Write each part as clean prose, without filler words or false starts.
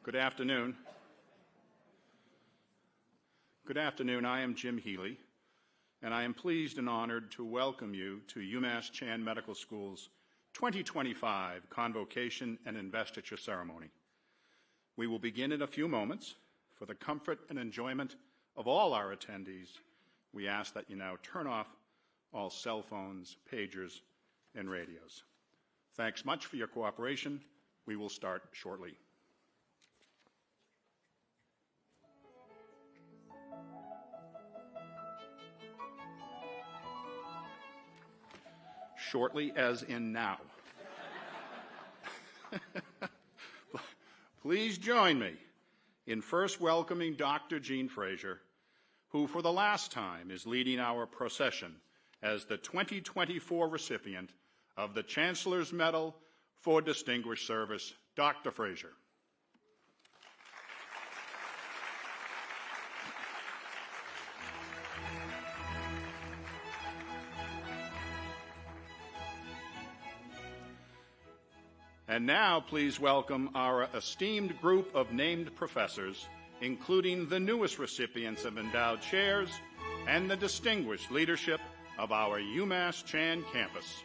Good afternoon. Good afternoon. I am Jim Healy, and I am pleased and honored to welcome you to UMass Chan Medical School's 2025 Convocation and Investiture ceremony. We will begin in a few moments. For the comfort and enjoyment of all our attendees, we ask that you now turn off all cell phones, pagers, and radios. Thanks much for your cooperation. We will start shortly. Shortly as in now. Please join me in first welcoming Dr. Jean Fraser, who for the last time is leading our procession as the 2024 recipient of the Chancellor's Medal for Distinguished Service. Dr. Fraser. And now, please welcome our esteemed group of named professors, including the newest recipients of endowed chairs and the distinguished leadership of our UMass Chan campus.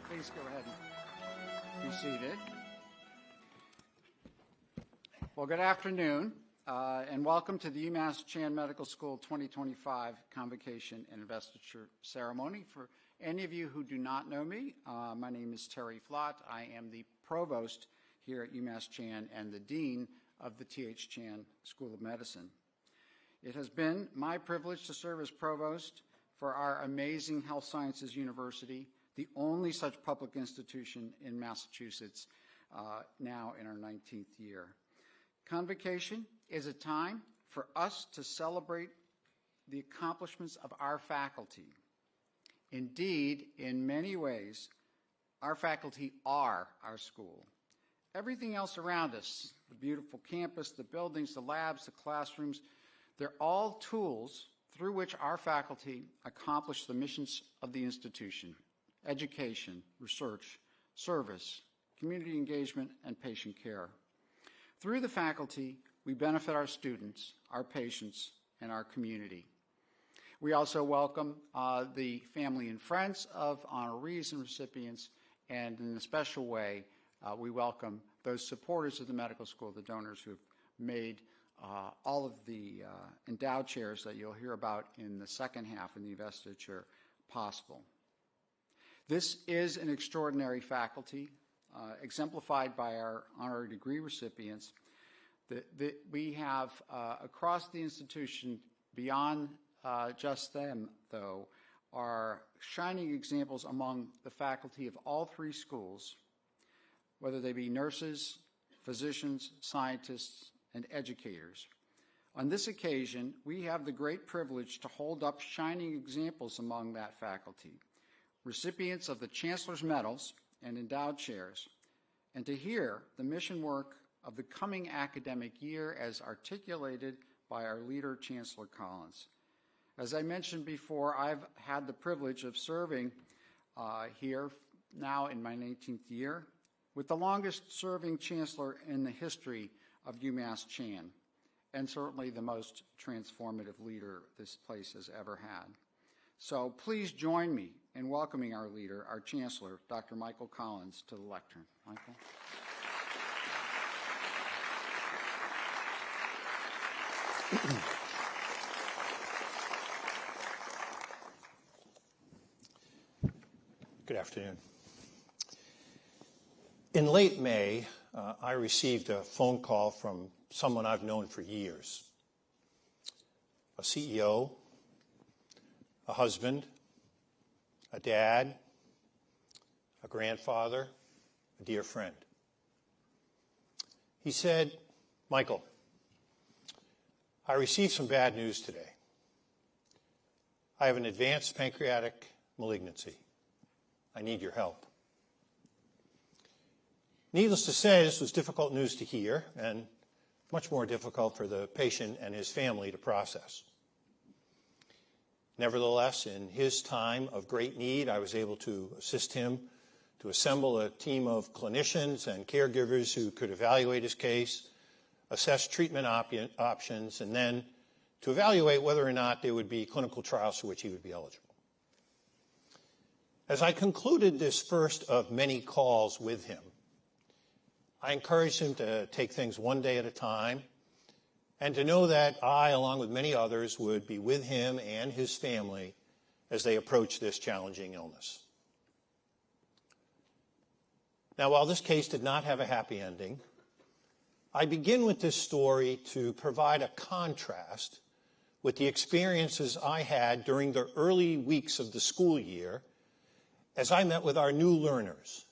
Please go ahead and be seated. Well, good afternoon, and welcome to the UMass Chan Medical School 2025 Convocation and Investiture ceremony. For any of you who do not know me, my name is Terry Flott. I am the provost here at UMass Chan and the dean of the T.H. Chan School of Medicine. It has been my privilege to serve as provost for our amazing health sciences university, the only such public institution in Massachusetts, now in our 19th year. Convocation is a time for us to celebrate the accomplishments of our faculty. Indeed, in many ways, our faculty are our school. Everything else around us, the beautiful campus, the buildings, the labs, the classrooms, they're all tools through which our faculty accomplish the missions of the institution: education, research, service, community engagement, and patient care. Through the faculty, we benefit our students, our patients, and our community. We also welcome the family and friends of honorees and recipients, and in a special way, we welcome those supporters of the medical school, the donors who have made all of the endowed chairs that you'll hear about in the second half in the investiture possible. This is an extraordinary faculty, exemplified by our honorary degree recipients. We have, across the institution, beyond just them, though, are shining examples among the faculty of all three schools, whether they be nurses, physicians, scientists, and educators. On this occasion, we have the great privilege to hold up shining examples among that faculty, recipients of the Chancellor's Medals and endowed chairs, and to hear the mission work of the coming academic year as articulated by our leader, Chancellor Collins. As I mentioned before, I've had the privilege of serving here now in my 19th year with the longest serving chancellor in the history of UMass Chan, and certainly the most transformative leader this place has ever had. So please join me in welcoming our leader, our chancellor, Dr. Michael Collins, to the lectern. Michael. Good afternoon. In late May, I received a phone call from someone I've known for years, a CEO, a husband, a dad, a grandfather, a dear friend. He said, "Michael, I received some bad news today. I have an advanced pancreatic malignancy. I need your help." Needless to say, this was difficult news to hear and much more difficult for the patient and his family to process. Nevertheless, in his time of great need, I was able to assist him to assemble a team of clinicians and caregivers who could evaluate his case, assess treatment options, and then to evaluate whether or not there would be clinical trials for which he would be eligible. As I concluded this first of many calls with him, I encouraged him to take things one day at a time and to know that I, along with many others, would be with him and his family as they approach this challenging illness. Now, while this case did not have a happy ending, I begin with this story to provide a contrast with the experiences I had during the early weeks of the school year as I met with our new learners,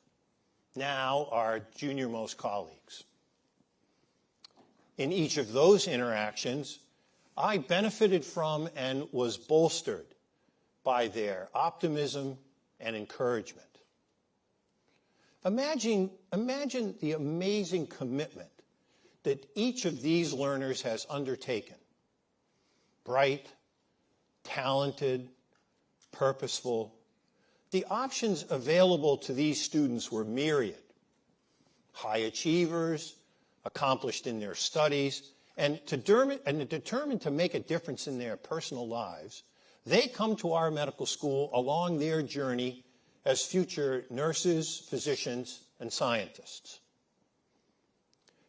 now our junior-most colleagues. In each of those interactions, I benefited from and was bolstered by their optimism and encouragement. Imagine the amazing commitment that each of these learners has undertaken. Bright, talented, purposeful. The options available to these students were myriad. High achievers, accomplished in their studies, and determined to make a difference in their personal lives, they come to our medical school along their journey as future nurses, physicians, and scientists.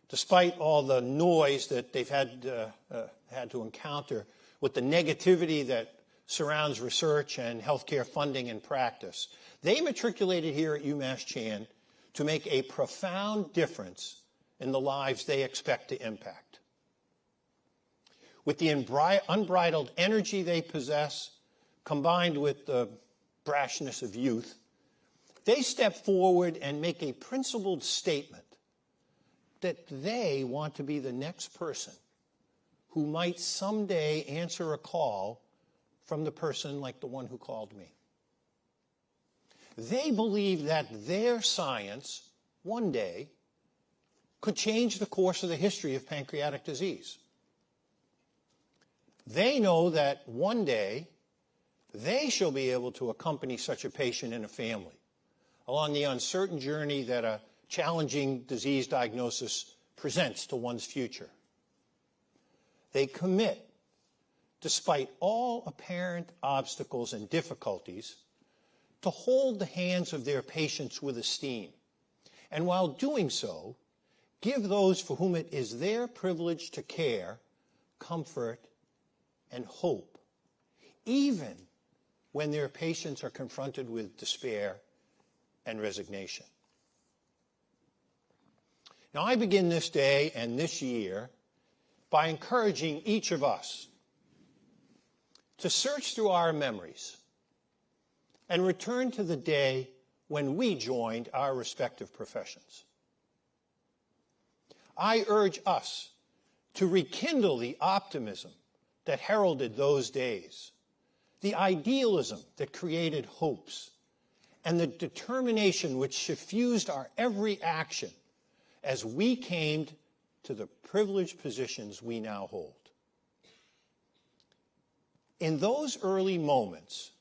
Despite all the noise that they've had to encounter with the negativity that surrounds research and healthcare funding and practice, they matriculated here at UMass Chan to make a profound difference in the lives they expect to impact. With the unbridled energy they possess, combined with the brashness of youth, they step forward and make a principled statement that they want to be the next person who might someday answer a call from the person like the one who called me. They believe that their science, one day, could change the course of the history of pancreatic disease. They know that one day they shall be able to accompany such a patient and a family along the uncertain journey that a challenging disease diagnosis presents to one's future. They commit, despite all apparent obstacles and difficulties, to hold the hands of their patients with esteem, and while doing so, give those for whom it is their privilege to care comfort and hope, even when their patients are confronted with despair and resignation. Now, I begin this day and this year by encouraging each of us to search through our memories and return to the day when we joined our respective professions. I urge us to rekindle the optimism that heralded those days, the idealism that created hopes, and the determination which suffused our every action as we came to the privileged positions we now hold. In those early moments,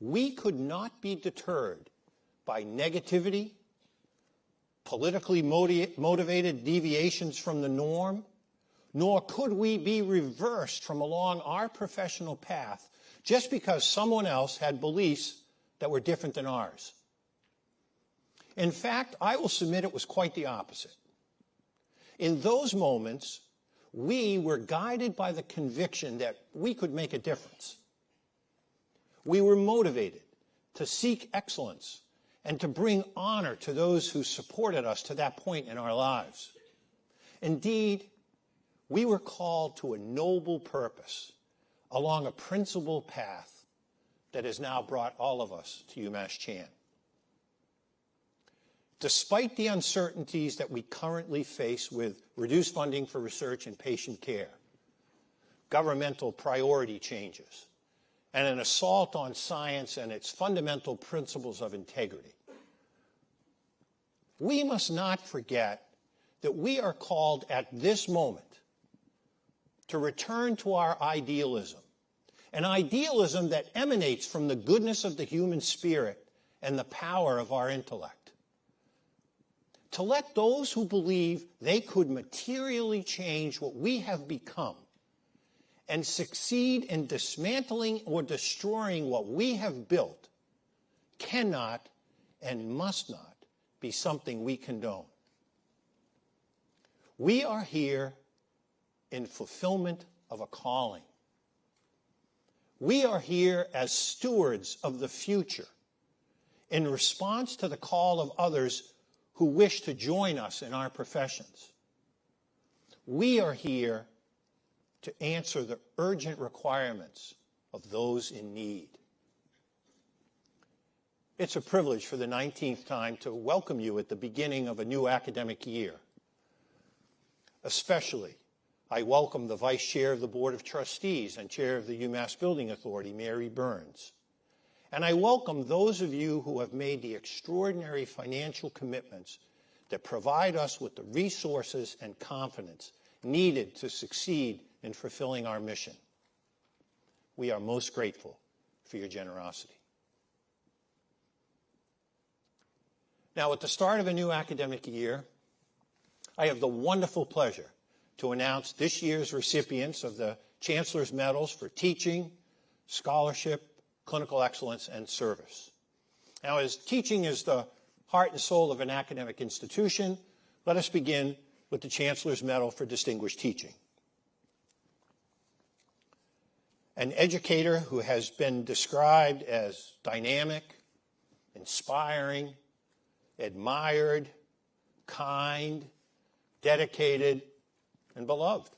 we could not be deterred by negativity, politically motivated deviations from the norm, nor could we be reversed from along our professional path just because someone else had beliefs that were different than ours. In fact, I will submit it was quite the opposite. In those moments, we were guided by the conviction that we could make a difference. We were motivated to seek excellence and to bring honor to those who supported us to that point in our lives. Indeed, we were called to a noble purpose along a principled path that has now brought all of us to UMass Chan. Despite the uncertainties that we currently face with reduced funding for research and patient care, governmental priority changes, and an assault on science and its fundamental principles of integrity, we must not forget that we are called at this moment to return to our idealism, an idealism that emanates from the goodness of the human spirit and the power of our intellect. To let those who believe they could materially change what we have become and succeed in dismantling or destroying what we have built cannot and must not be something we condone. We are here in fulfillment of a calling. We are here as stewards of the future in response to the call of others who wish to join us in our professions. We are here to answer the urgent requirements of those in need. It's a privilege for the 19th time to welcome you at the beginning of a new academic year. Especially, I welcome the Vice Chair of the Board of Trustees and Chair of the UMass Building Authority, Mary Burns. And I welcome those of you who have made the extraordinary financial commitments that provide us with the resources and confidence needed to succeed in fulfilling our mission. We are most grateful for your generosity. Now, at the start of a new academic year, I have the wonderful pleasure to announce this year's recipients of the Chancellor's Medals for Teaching, Scholarship, Clinical Excellence, and Service. Now, as teaching is the heart and soul of an academic institution, let us begin with the Chancellor's Medal for Distinguished Teaching. An educator who has been described as dynamic, inspiring, admired, kind, dedicated, and beloved.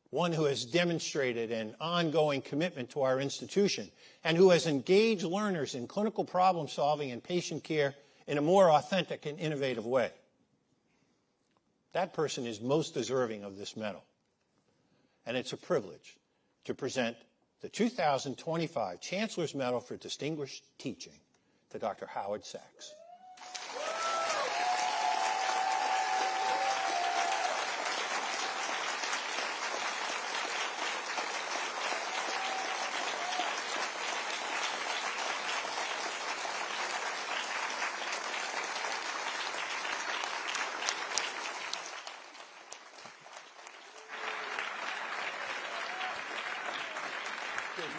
One who has demonstrated an ongoing commitment to our institution and who has engaged learners in clinical problem solving and patient care in a more authentic and innovative way. That person is most deserving of this medal. And it's a privilege to present the 2025 Chancellor's Medal for Distinguished Teaching to Dr. Howard Sachs.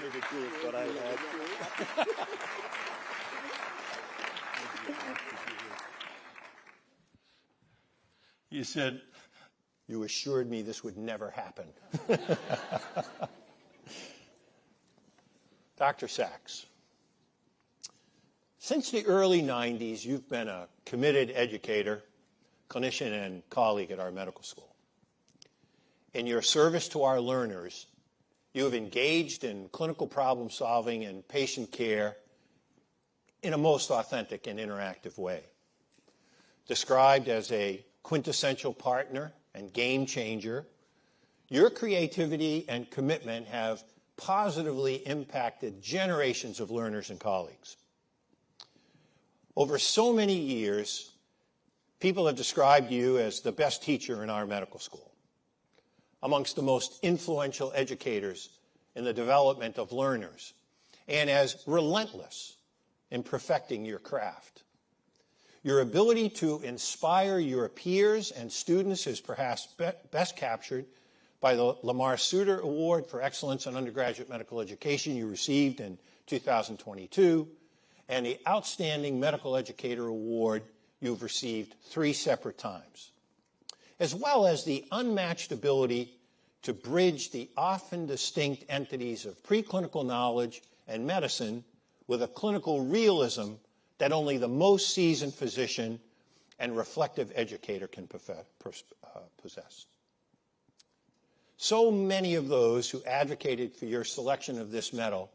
me the truth, but I had. You said, you assured me this would never happen. Dr. Sachs, since the early 90s, you've been a committed educator, clinician, and colleague at our medical school. In your service to our learners, you have engaged in clinical problem solving and patient care in a most authentic and interactive way. Described as a quintessential partner and game changer, your creativity and commitment have positively impacted generations of learners and colleagues. Over so many years, people have described you as the best teacher in our medical school, amongst the most influential educators in the development of learners, and as relentless in perfecting your craft. Your ability to inspire your peers and students is perhaps best captured by the Lamar Suter Award for Excellence in Undergraduate Medical Education you received in 2022, and the Outstanding Medical Educator Award you've received 3 separate times, as well as the unmatched ability to bridge the often distinct entities of preclinical knowledge and medicine with a clinical realism that only the most seasoned physician and reflective educator can possess. So many of those who advocated for your selection of this medal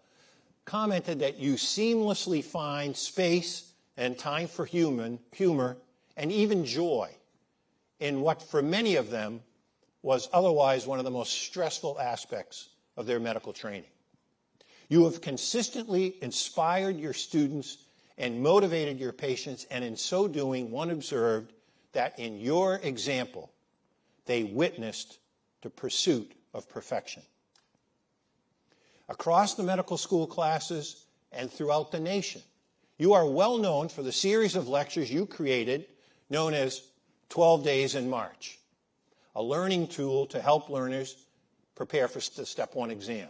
commented that you seamlessly find space and time for humor and even joy in what for many of them was otherwise one of the most stressful aspects of their medical training. You have consistently inspired your students and motivated your patients, and in so doing, one observed that in your example, they witnessed the pursuit of perfection. Across the medical school classes and throughout the nation, you are well known for the series of lectures you created known as 12 Days in March, a learning tool to help learners prepare for the Step 1 exam.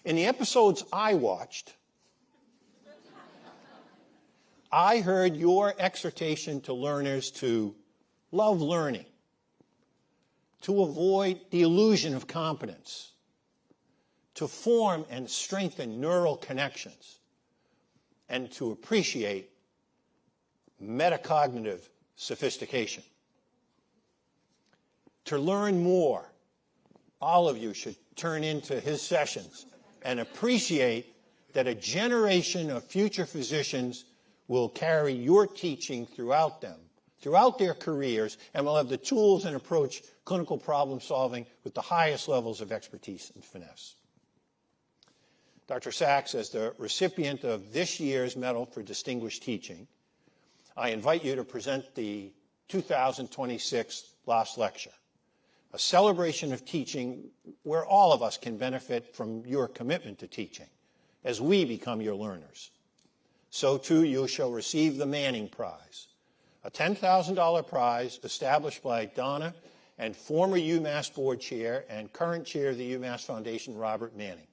In the episodes I watched, I heard your exhortation to learners to love learning, to avoid the illusion of competence, to form and strengthen neural connections, and to appreciate metacognitive sophistication. To learn more, all of you should turn into his sessions and appreciate that a generation of future physicians will carry your teaching throughout their careers, and will have the tools and approach clinical problem solving with the highest levels of expertise and finesse. Dr. Sachs, as the recipient of this year's Medal for Distinguished Teaching, I invite you to present the 2026 Last Lecture, a celebration of teaching where all of us can benefit from your commitment to teaching as we become your learners. So too you shall receive the Manning Prize, a $10,000 prize established by Donna and former UMass board chair and current chair of the UMass Foundation, Robert Manning.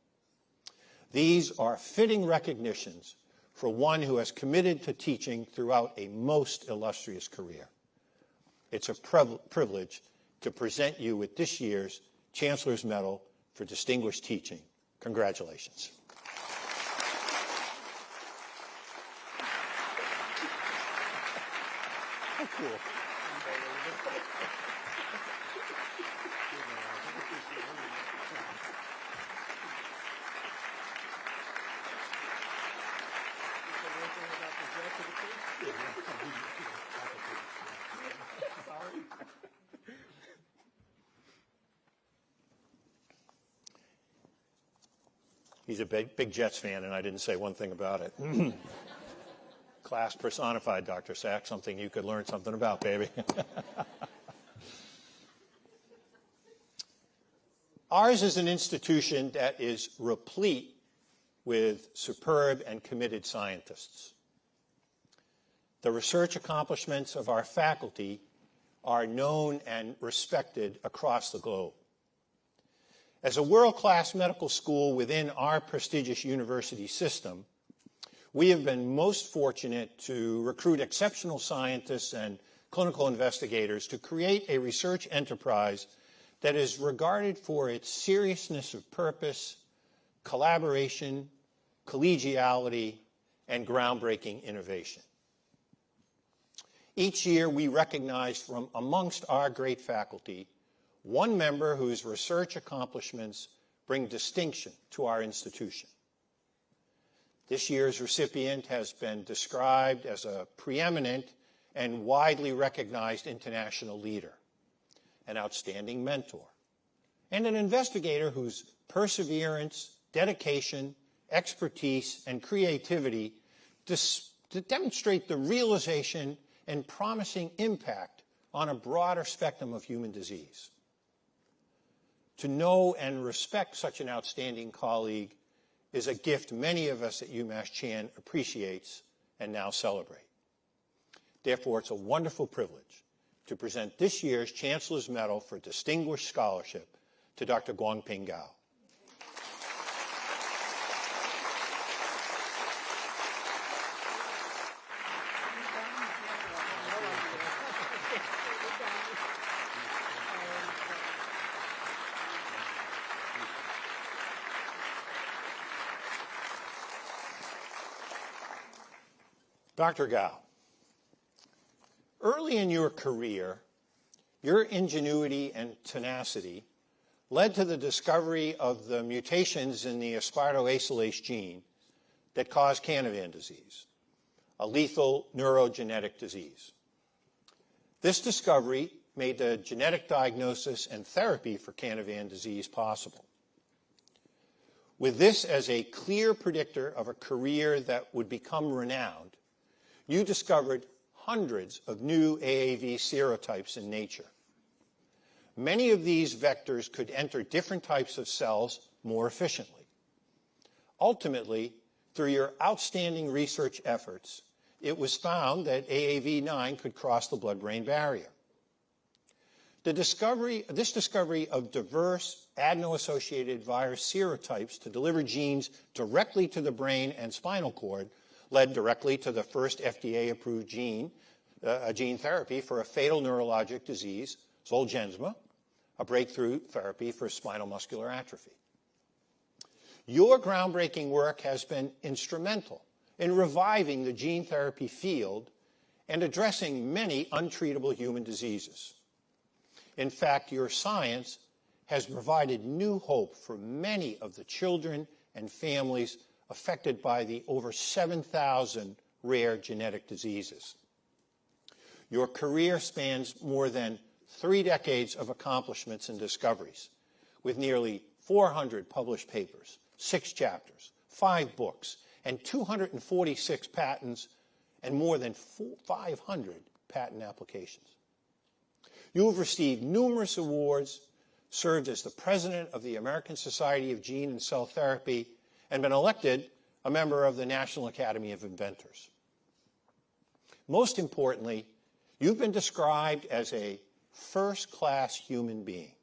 These are fitting recognitions for one who has committed to teaching throughout a most illustrious career. It's a privilege to present you with this year's Chancellor's Medal for Distinguished Teaching. Congratulations. How cool. He's a big Jets fan, and I didn't say one thing about it. Class personified, Dr. Sachs, something you could learn something about, baby. Ours is an institution that is replete with superb and committed scientists. The research accomplishments of our faculty are known and respected across the globe. As a world-class medical school within our prestigious university system, we have been most fortunate to recruit exceptional scientists and clinical investigators to create a research enterprise that is regarded for its seriousness of purpose, collaboration, collegiality, and groundbreaking innovation. Each year, we recognize from amongst our great faculty one member whose research accomplishments bring distinction to our institution. This year's recipient has been described as a preeminent and widely recognized international leader, an outstanding mentor, and an investigator whose perseverance, dedication, expertise, and creativity to demonstrate the realization and promising impact on a broader spectrum of human disease. To know and respect such an outstanding colleague is a gift many of us at UMass Chan appreciates and now celebrate. Therefore, it's a wonderful privilege to present this year's Chancellor's Medal for Distinguished Scholarship to Dr. Guangping Gao. Dr. Gao, early in your career, your ingenuity and tenacity led to the discovery of the mutations in the aspartoacylase gene that cause Canavan disease, a lethal neurogenetic disease. This discovery made the genetic diagnosis and therapy for Canavan disease possible. With this as a clear predictor of a career that would become renowned, you discovered hundreds of new AAV serotypes in nature. Many of these vectors could enter different types of cells more efficiently. Ultimately, through your outstanding research efforts, it was found that AAV9 could cross the blood-brain barrier. This discovery of diverse adeno-associated virus serotypes to deliver genes directly to the brain and spinal cord led directly to the first FDA-approved gene therapy for a fatal neurologic disease, Zolgensma, a breakthrough therapy for spinal muscular atrophy. Your groundbreaking work has been instrumental in reviving the gene therapy field and addressing many untreatable human diseases. In fact, your science has provided new hope for many of the children and families affected by the over 7,000 rare genetic diseases. Your career spans more than 3 decades of accomplishments and discoveries, with nearly 400 published papers, 6 chapters, 5 books, and 246 patents, and more than 500 patent applications. You have received numerous awards, served as the president of the American Society of Gene and Cell Therapy, and been elected a member of the National Academy of Inventors. Most importantly, you've been described as a first-class human being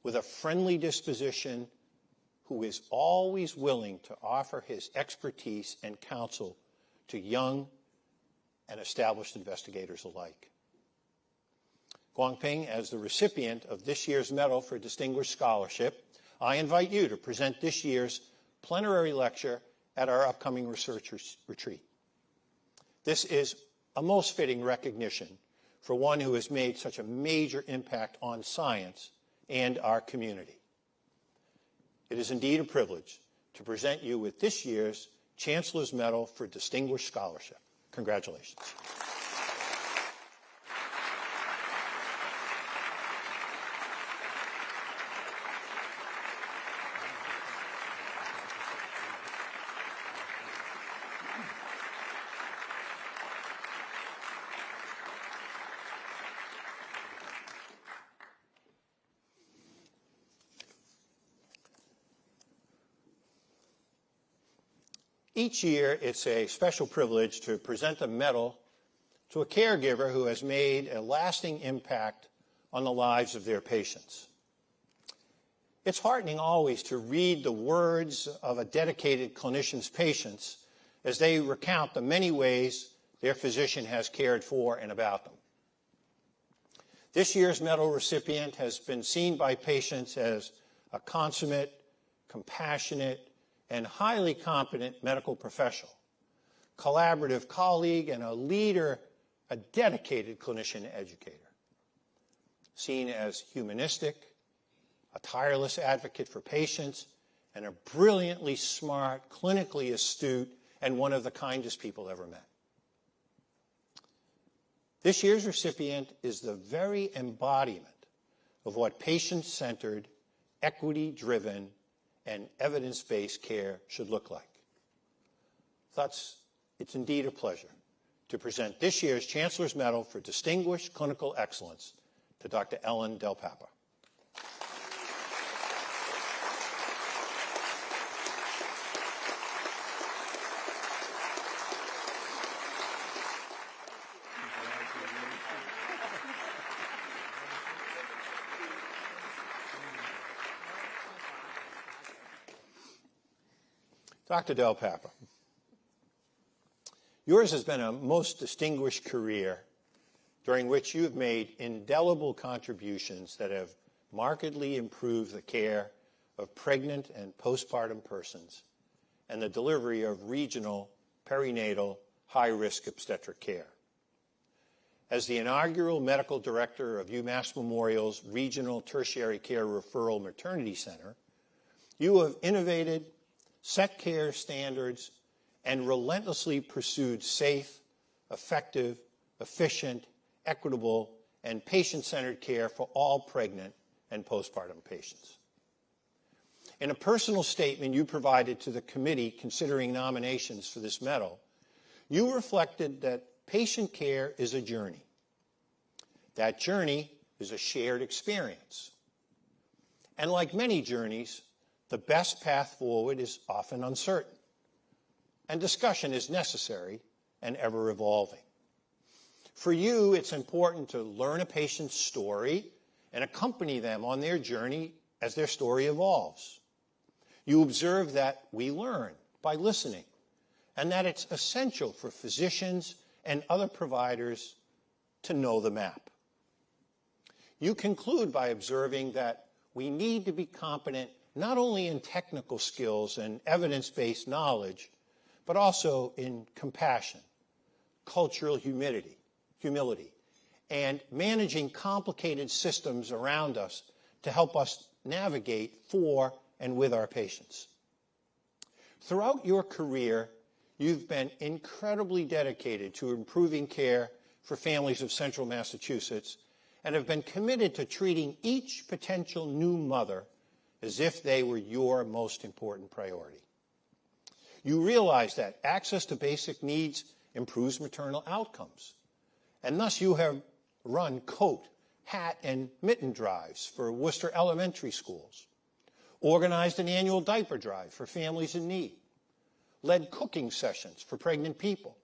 with a friendly disposition who is always willing to offer his expertise and counsel to young and established investigators alike. Guangping, as the recipient of this year's Medal for Distinguished Scholarship, I invite you to present this year's plenary lecture at our upcoming research retreat. This is a most fitting recognition for one who has made such a major impact on science and our community. It is indeed a privilege to present you with this year's Chancellor's Medal for Distinguished Scholarship. Congratulations. Each year, it's a special privilege to present a medal to a caregiver who has made a lasting impact on the lives of their patients. It's heartening always to read the words of a dedicated clinician's patients as they recount the many ways their physician has cared for and about them. This year's medal recipient has been seen by patients as a consummate, compassionate, and highly competent medical professional, collaborative colleague, and a leader, a dedicated clinician educator. Seen as humanistic, a tireless advocate for patients, and a brilliantly smart, clinically astute, and one of the kindest people ever met. This year's recipient is the very embodiment of what patient-centered, equity-driven, and evidence-based care should look like. Thus, it's indeed a pleasure to present this year's Chancellor's Medal for Distinguished Clinical Excellence to Dr. Ellen Del Papa. Dr. Del Papa, yours has been a most distinguished career during which you have made indelible contributions that have markedly improved the care of pregnant and postpartum persons and the delivery of regional, perinatal, high-risk obstetric care. As the inaugural medical director of UMass Memorial's Regional Tertiary Care Referral Maternity Center, you have innovated, set care standards, and relentlessly pursued safe, effective, efficient, equitable, and patient-centered care for all pregnant and postpartum patients. In a personal statement you provided to the committee considering nominations for this medal, you reflected that patient care is a journey. That journey is a shared experience. And like many journeys, the best path forward is often uncertain, and discussion is necessary and ever-evolving. For you, it's important to learn a patient's story and accompany them on their journey as their story evolves. You observe that we learn by listening, and that it's essential for physicians and other providers to know the map. You conclude by observing that we need to be competent not only in technical skills and evidence-based knowledge, but also in compassion, cultural humility, and managing complicated systems around us to help us navigate for and with our patients. Throughout your career, you've been incredibly dedicated to improving care for families of Central Massachusetts and have been committed to treating each potential new mother as if they were your most important priority. You realize that access to basic needs improves maternal outcomes, and thus you have run coat, hat, and mitten drives for Worcester elementary schools, organized an annual diaper drive for families in need, led cooking sessions for pregnant people,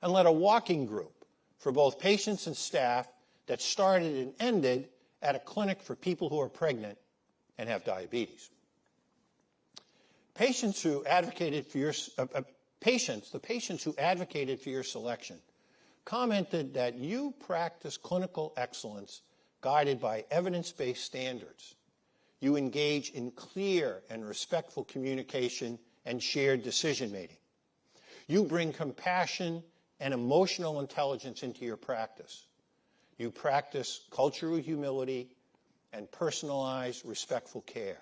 and led a walking group for both patients and staff that started and ended at a clinic for people who are pregnant and have diabetes. The patients who advocated for your selection commented that you practice clinical excellence guided by evidence-based standards. You engage in clear and respectful communication and shared decision-making. You bring compassion and emotional intelligence into your practice. You practice cultural humility and personalized, respectful care.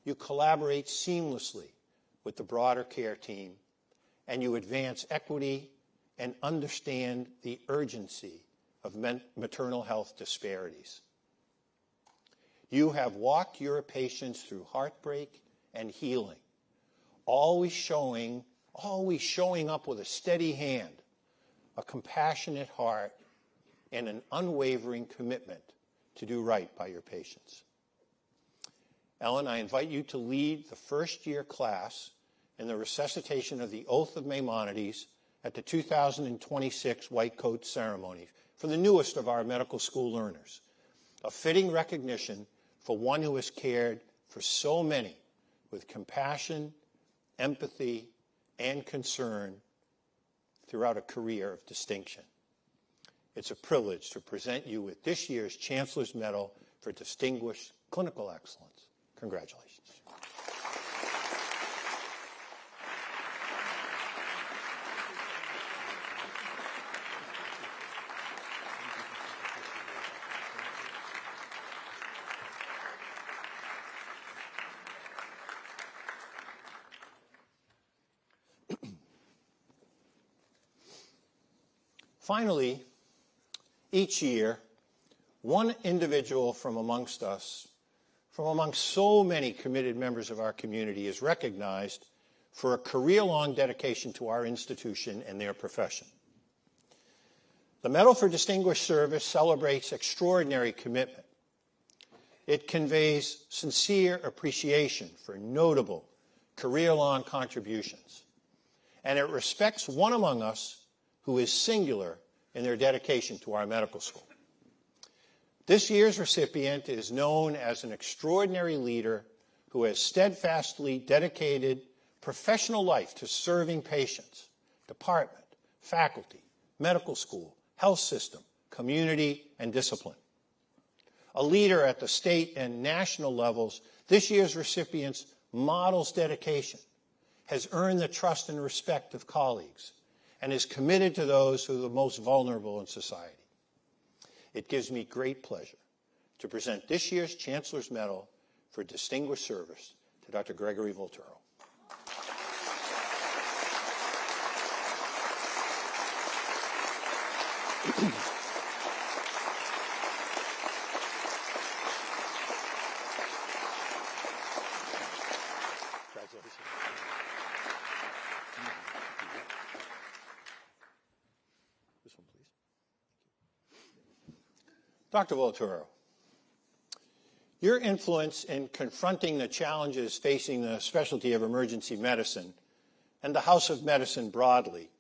You collaborate seamlessly with the broader care team, and you advance equity and understand the urgency of maternal health disparities. You have walked your patients through heartbreak and healing, always showing up with a steady hand, a compassionate heart, and an unwavering commitment to do right by your patients. Ellen, I invite you to lead the first-year class in the recitation of the Oath of Maimonides at the 2026 White Coat Ceremony for the newest of our medical school learners, a fitting recognition for one who has cared for so many with compassion, empathy, and concern throughout a career of distinction. It's a privilege to present you with this year's Chancellor's Medal for Distinguished Clinical Excellence. Congratulations. Finally, each year, one individual from amongst us, from amongst so many committed members of our community, is recognized for a career-long dedication to our institution and their profession. The Medal for Distinguished Service celebrates extraordinary commitment. It conveys sincere appreciation for notable career-long contributions, and it respects one among us who is singular in their dedication to our medical school. This year's recipient is known as an extraordinary leader who has steadfastly dedicated professional life to serving patients, department, faculty, medical school, health system, community, and discipline. A leader at the state and national levels, this year's recipient's models dedication, has earned the trust and respect of colleagues, and is committed to those who are the most vulnerable in society. It gives me great pleasure to present this year's Chancellor's Medal for Distinguished Service to Dr. Gregory Volturo. Dr. Volturo, your influence in confronting the challenges facing the specialty of emergency medicine and the House of Medicine broadly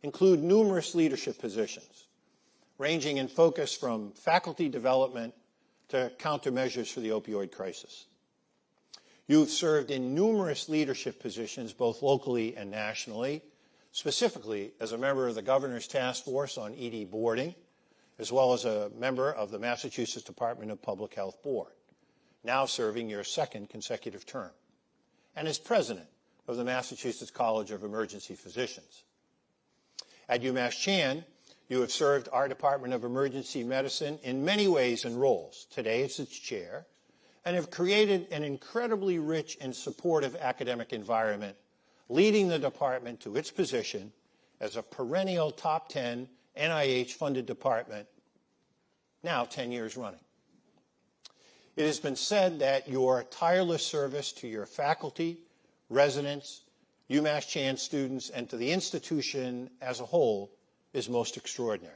include numerous leadership positions, ranging in focus from faculty development to countermeasures for the opioid crisis. You've served in numerous leadership positions, both locally and nationally, specifically as a member of the Governor's Task Force on ED boarding, as well as a member of the Massachusetts Department of Public Health Board, now serving your second consecutive term, and as president of the Massachusetts College of Emergency Physicians. At UMass Chan, you have served our Department of Emergency Medicine in many ways and roles. Today it's its chair, and have created an incredibly rich and supportive academic environment, leading the department to its position as a perennial top 10 NIH-funded department, now 10 years running. It has been said that your tireless service to your faculty, residents, UMass Chan students, and to the institution as a whole is most extraordinary.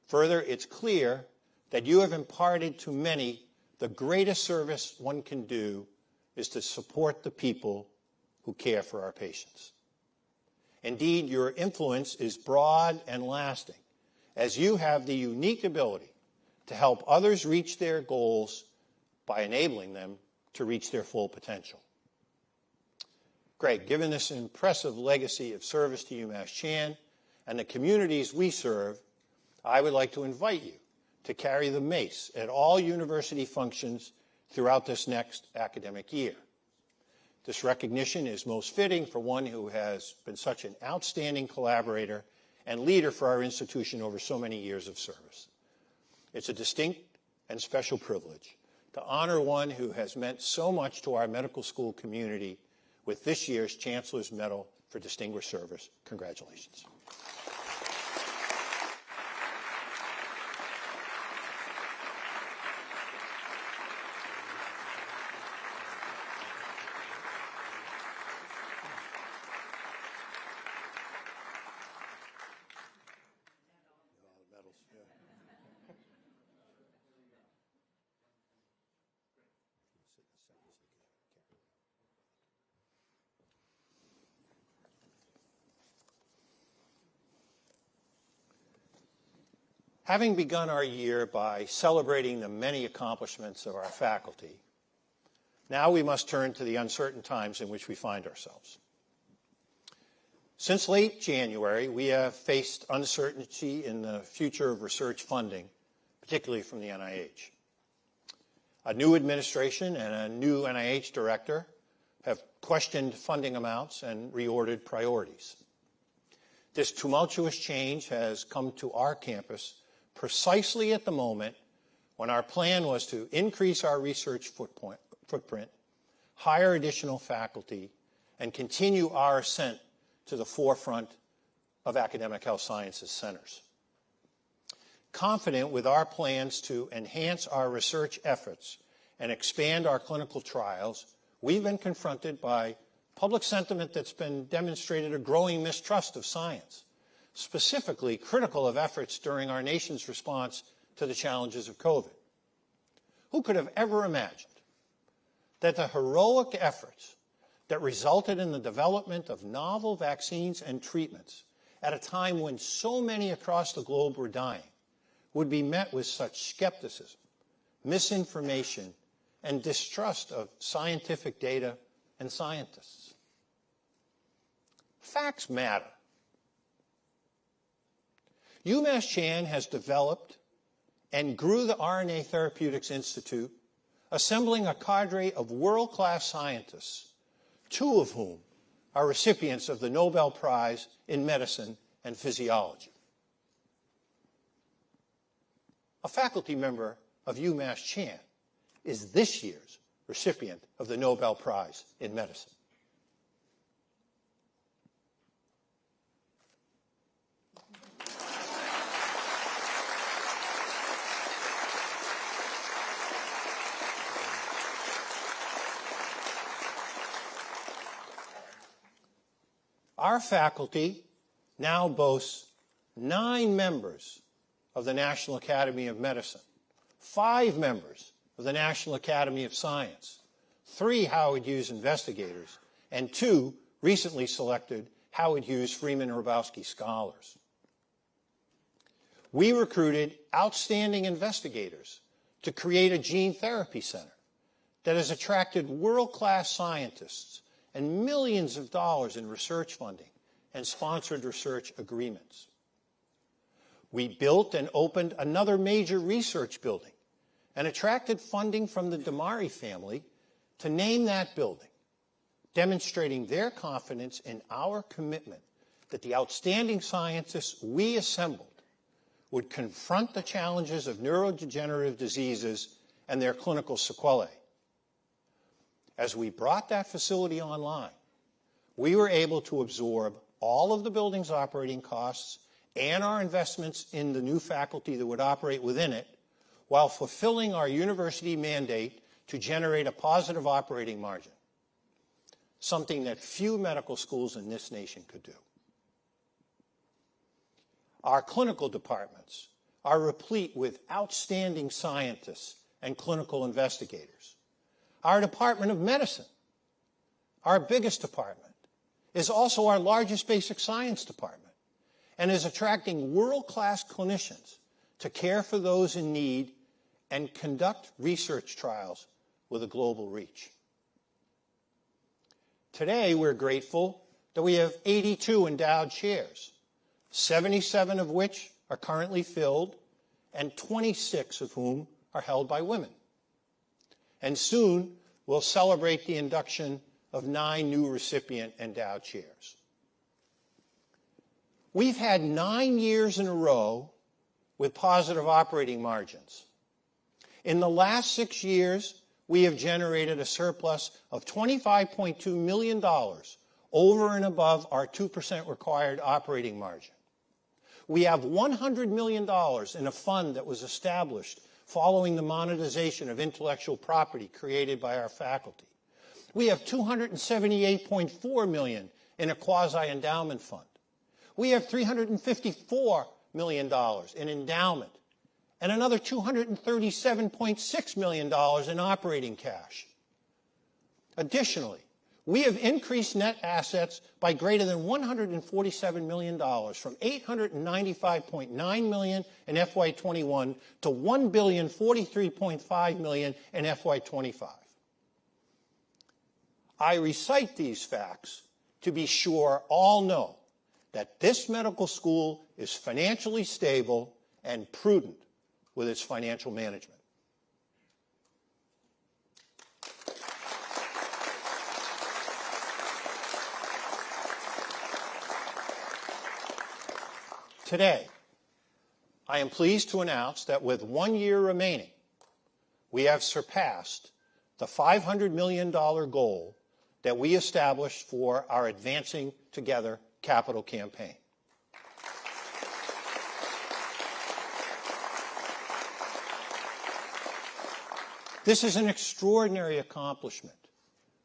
Further, it's clear that you have imparted to many the greatest service one can do is to support the people who care for our patients. Indeed, your influence is broad and lasting, as you have the unique ability to help others reach their goals by enabling them to reach their full potential. Greg, given this impressive legacy of service to UMass Chan and the communities we serve, I would like to invite you to carry the mace at all university functions throughout this next academic year. This recognition is most fitting for one who has been such an outstanding collaborator and leader for our institution over so many years of service. It's a distinct and special privilege to honor one who has meant so much to our medical school community with this year's Chancellor's Medal for Distinguished Service. Congratulations. Having begun our year by celebrating the many accomplishments of our faculty, Now we must turn to the uncertain times in which we find ourselves. Since late January, we have faced uncertainty in the future of research funding, particularly from the NIH. A new administration and a new NIH director have questioned funding amounts and reordered priorities. This tumultuous change has come to our campus precisely at the moment when our plan was to increase our research footprint, hire additional faculty, and continue our ascent to the forefront of academic health sciences centers. Confident with our plans to enhance our research efforts and expand our clinical trials, we've been confronted by public sentiment that's been demonstrated a growing mistrust of science, specifically critical of efforts during our nation's response to the challenges of COVID. Who could have ever imagined that the heroic efforts that resulted in the development of novel vaccines and treatments at a time when so many across the globe were dying would be met with such skepticism, misinformation, and distrust of scientific data and scientists? Facts matter. UMass Chan has developed and grew the RNA Therapeutics Institute, assembling a cadre of world-class scientists, two of whom are recipients of the Nobel Prize in Medicine and Physiology. A faculty member of UMass Chan is this year's recipient of the Nobel Prize in Medicine. Our faculty now boasts 9 members of the National Academy of Medicine, 5 members of the National Academy of Science, 3 Howard Hughes investigators, and 2 recently selected Howard Hughes Freeman Hrabowski scholars. We recruited outstanding investigators to create a gene therapy center that has attracted world-class scientists and millions of dollars in research funding and sponsored research agreements. We built and opened another major research building and attracted funding from the Damari family to name that building, demonstrating their confidence in our commitment that the outstanding scientists we assembled would confront the challenges of neurodegenerative diseases and their clinical sequelae. As we brought that facility online, we were able to absorb all of the building's operating costs and our investments in the new faculty that would operate within it, while fulfilling our university mandate to generate a positive operating margin, something that few medical schools in this nation could do. Our clinical departments are replete with outstanding scientists and clinical investigators. Our Department of Medicine, our biggest department, is also our largest basic science department and is attracting world-class clinicians to care for those in need and conduct research trials with a global reach. Today, we're grateful that we have 82 endowed chairs, 77 of which are currently filled and 26 of whom are held by women. And soon, we'll celebrate the induction of 9 new recipient endowed chairs. We've had 9 years in a row with positive operating margins. In the last 6 years, we have generated a surplus of $25.2 million over and above our 2% required operating margin. We have $100 million in a fund that was established following the monetization of intellectual property created by our faculty. We have $278.4 million in a quasi-endowment fund. We have $354 million in endowment and another $237.6 million in operating cash. Additionally, we have increased net assets by greater than $147 million from $895.9 million in FY21 to $1,043.5 million in FY25. I recite these facts to be sure all know that this medical school is financially stable and prudent with its financial management. Today, I am pleased to announce that with 1 year remaining, we have surpassed the $500 million goal that we established for our Advancing Together capital campaign. This is an extraordinary accomplishment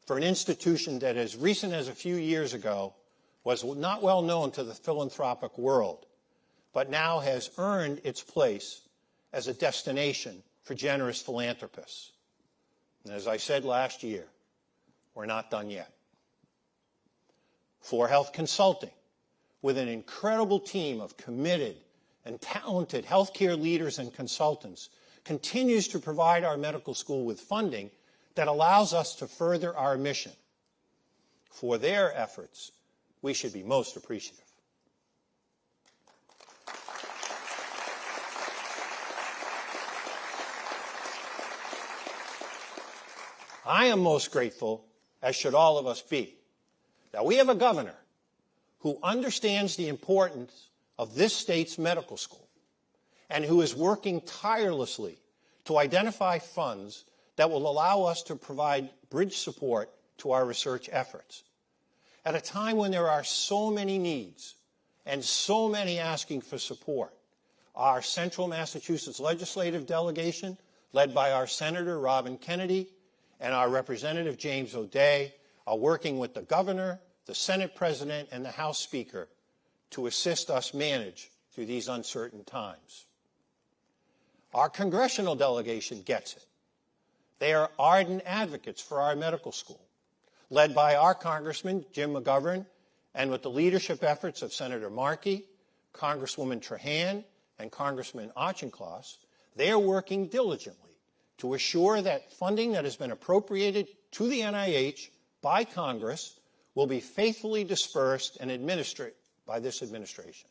for an institution that, as recent as a few years ago, was not well known to the philanthropic world, but now has earned its place as a destination for generous philanthropists. And as I said last year, we're not done yet. 4Health Consulting, with an incredible team of committed and talented healthcare leaders and consultants, continues to provide our medical school with funding that allows us to further our mission. For their efforts, we should be most appreciative. I am most grateful, as should all of us be, that we have a governor who understands the importance of this state's medical school and who is working tirelessly to identify funds that will allow us to provide bridge support to our research efforts. At a time when there are so many needs and so many asking for support, our Central Massachusetts legislative delegation, led by our Senator Robin Kennedy, and our Representative James O'Day, are working with the governor, the Senate President, and the House Speaker to assist us manage through these uncertain times. Our congressional delegation gets it. They are ardent advocates for our medical school, led by our Congressman, Jim McGovern, and with the leadership efforts of Senator Markey, Congresswoman Trahan, and Congressman Auchincloss. They are working diligently to assure that funding that has been appropriated to the NIH by Congress will be faithfully dispersed and administered by this administration.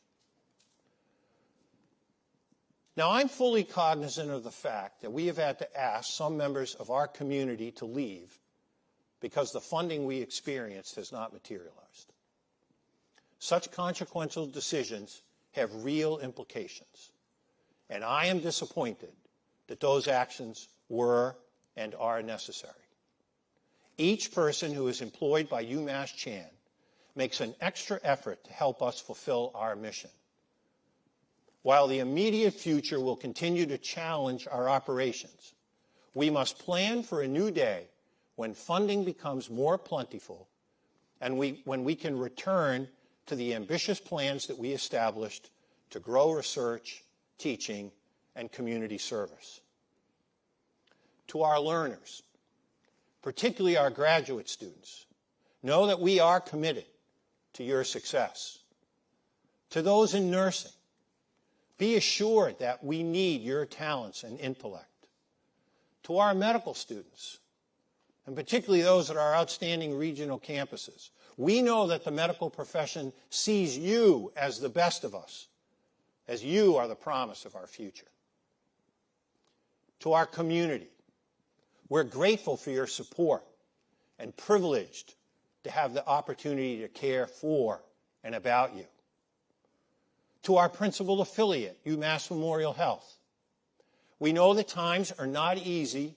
Now, I'm fully cognizant of the fact that we have had to ask some members of our community to leave because the funding we experienced has not materialized. Such consequential decisions have real implications, and I am disappointed that those actions were and are necessary. Each person who is employed by UMass Chan makes an extra effort to help us fulfill our mission. While the immediate future will continue to challenge our operations, we must plan for a new day when funding becomes more plentiful and when we can return to the ambitious plans that we established to grow research, teaching, and community service. To our learners, particularly our graduate students, know that we are committed to your success. To those in nursing, be assured that we need your talents and intellect. To our medical students, and particularly those at our outstanding regional campuses, we know that the medical profession sees you as the best of us, as you are the promise of our future. To our community, we're grateful for your support and privileged to have the opportunity to care for and about you. To our principal affiliate, UMass Memorial Health, we know that times are not easy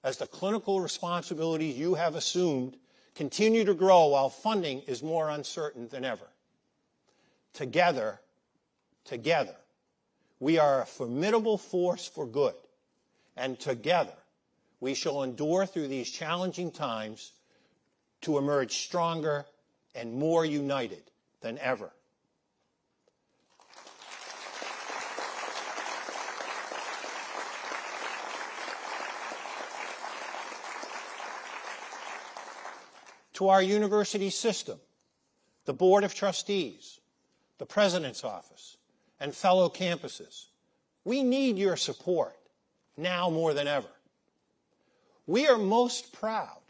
as the clinical responsibilities you have assumed continue to grow while funding is more uncertain than ever. Together, we are a formidable force for good, and together, we shall endure through these challenging times to emerge stronger and more united than ever. To our university system, the Board of Trustees, the President's Office, and fellow campuses, we need your support now more than ever. We are most proud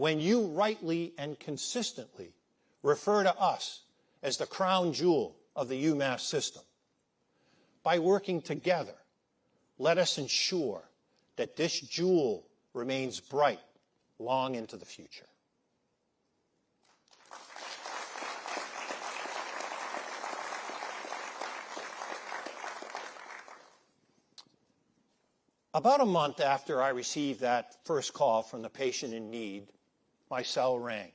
when you rightly and consistently refer to us as the crown jewel of the UMass system. By working together, let us ensure that this jewel remains bright long into the future. About a month after I received that first call from the patient in need, my cell rang,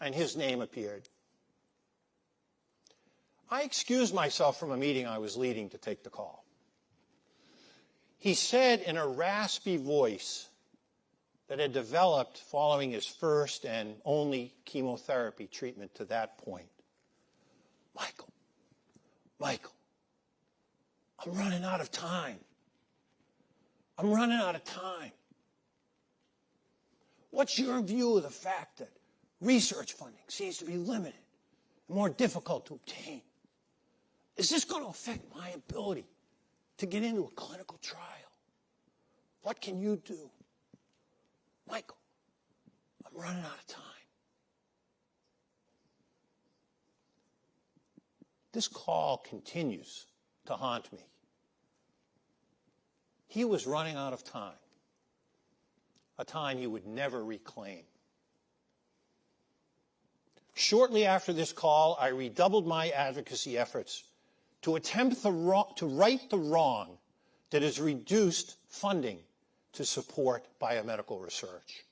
and his name appeared. I excused myself from a meeting I was leading to take the call. He said in a raspy voice that had developed following his first and only chemotherapy treatment to that point, Michael, I'm running out of time. I'm running out of time. What's your view of the fact that research funding seems to be limited and more difficult to obtain? Is this going to affect my ability to get into a clinical trial? What can you do? Michael, I'm running out of time. This call continues to haunt me. He was running out of time, a time he would never reclaim. Shortly after this call, I redoubled my advocacy efforts to attempt to right the wrong that has reduced funding to support biomedical research.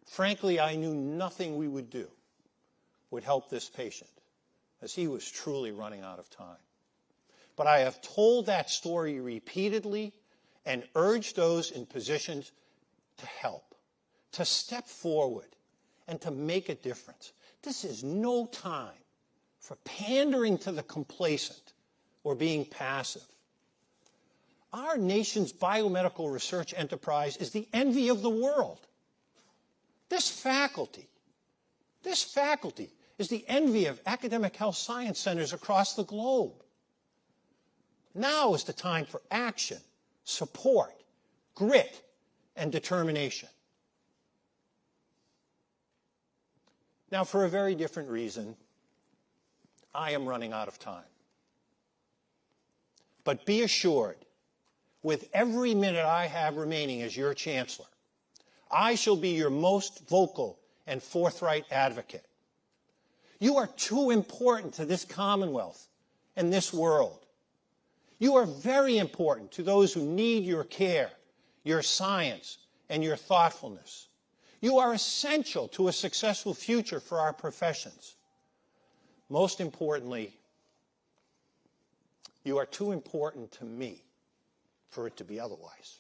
Frankly, I knew nothing we would do would help this patient, as he was truly running out of time. But I have told that story repeatedly and urged those in positions to help, to step forward, and to make a difference. This is no time for pandering to the complacent or being passive. Our nation's biomedical research enterprise is the envy of the world. This faculty is the envy of academic health science centers across the globe. Now is the time for action, support, grit, and determination. Now, for a very different reason, I am running out of time. But be assured, with every minute I have remaining as your chancellor, I shall be your most vocal and forthright advocate. You are too important to this Commonwealth and this world. You are very important to those who need your care, your science, and your thoughtfulness. You are essential to a successful future for our professions. Most importantly, you are too important to me for it to be otherwise.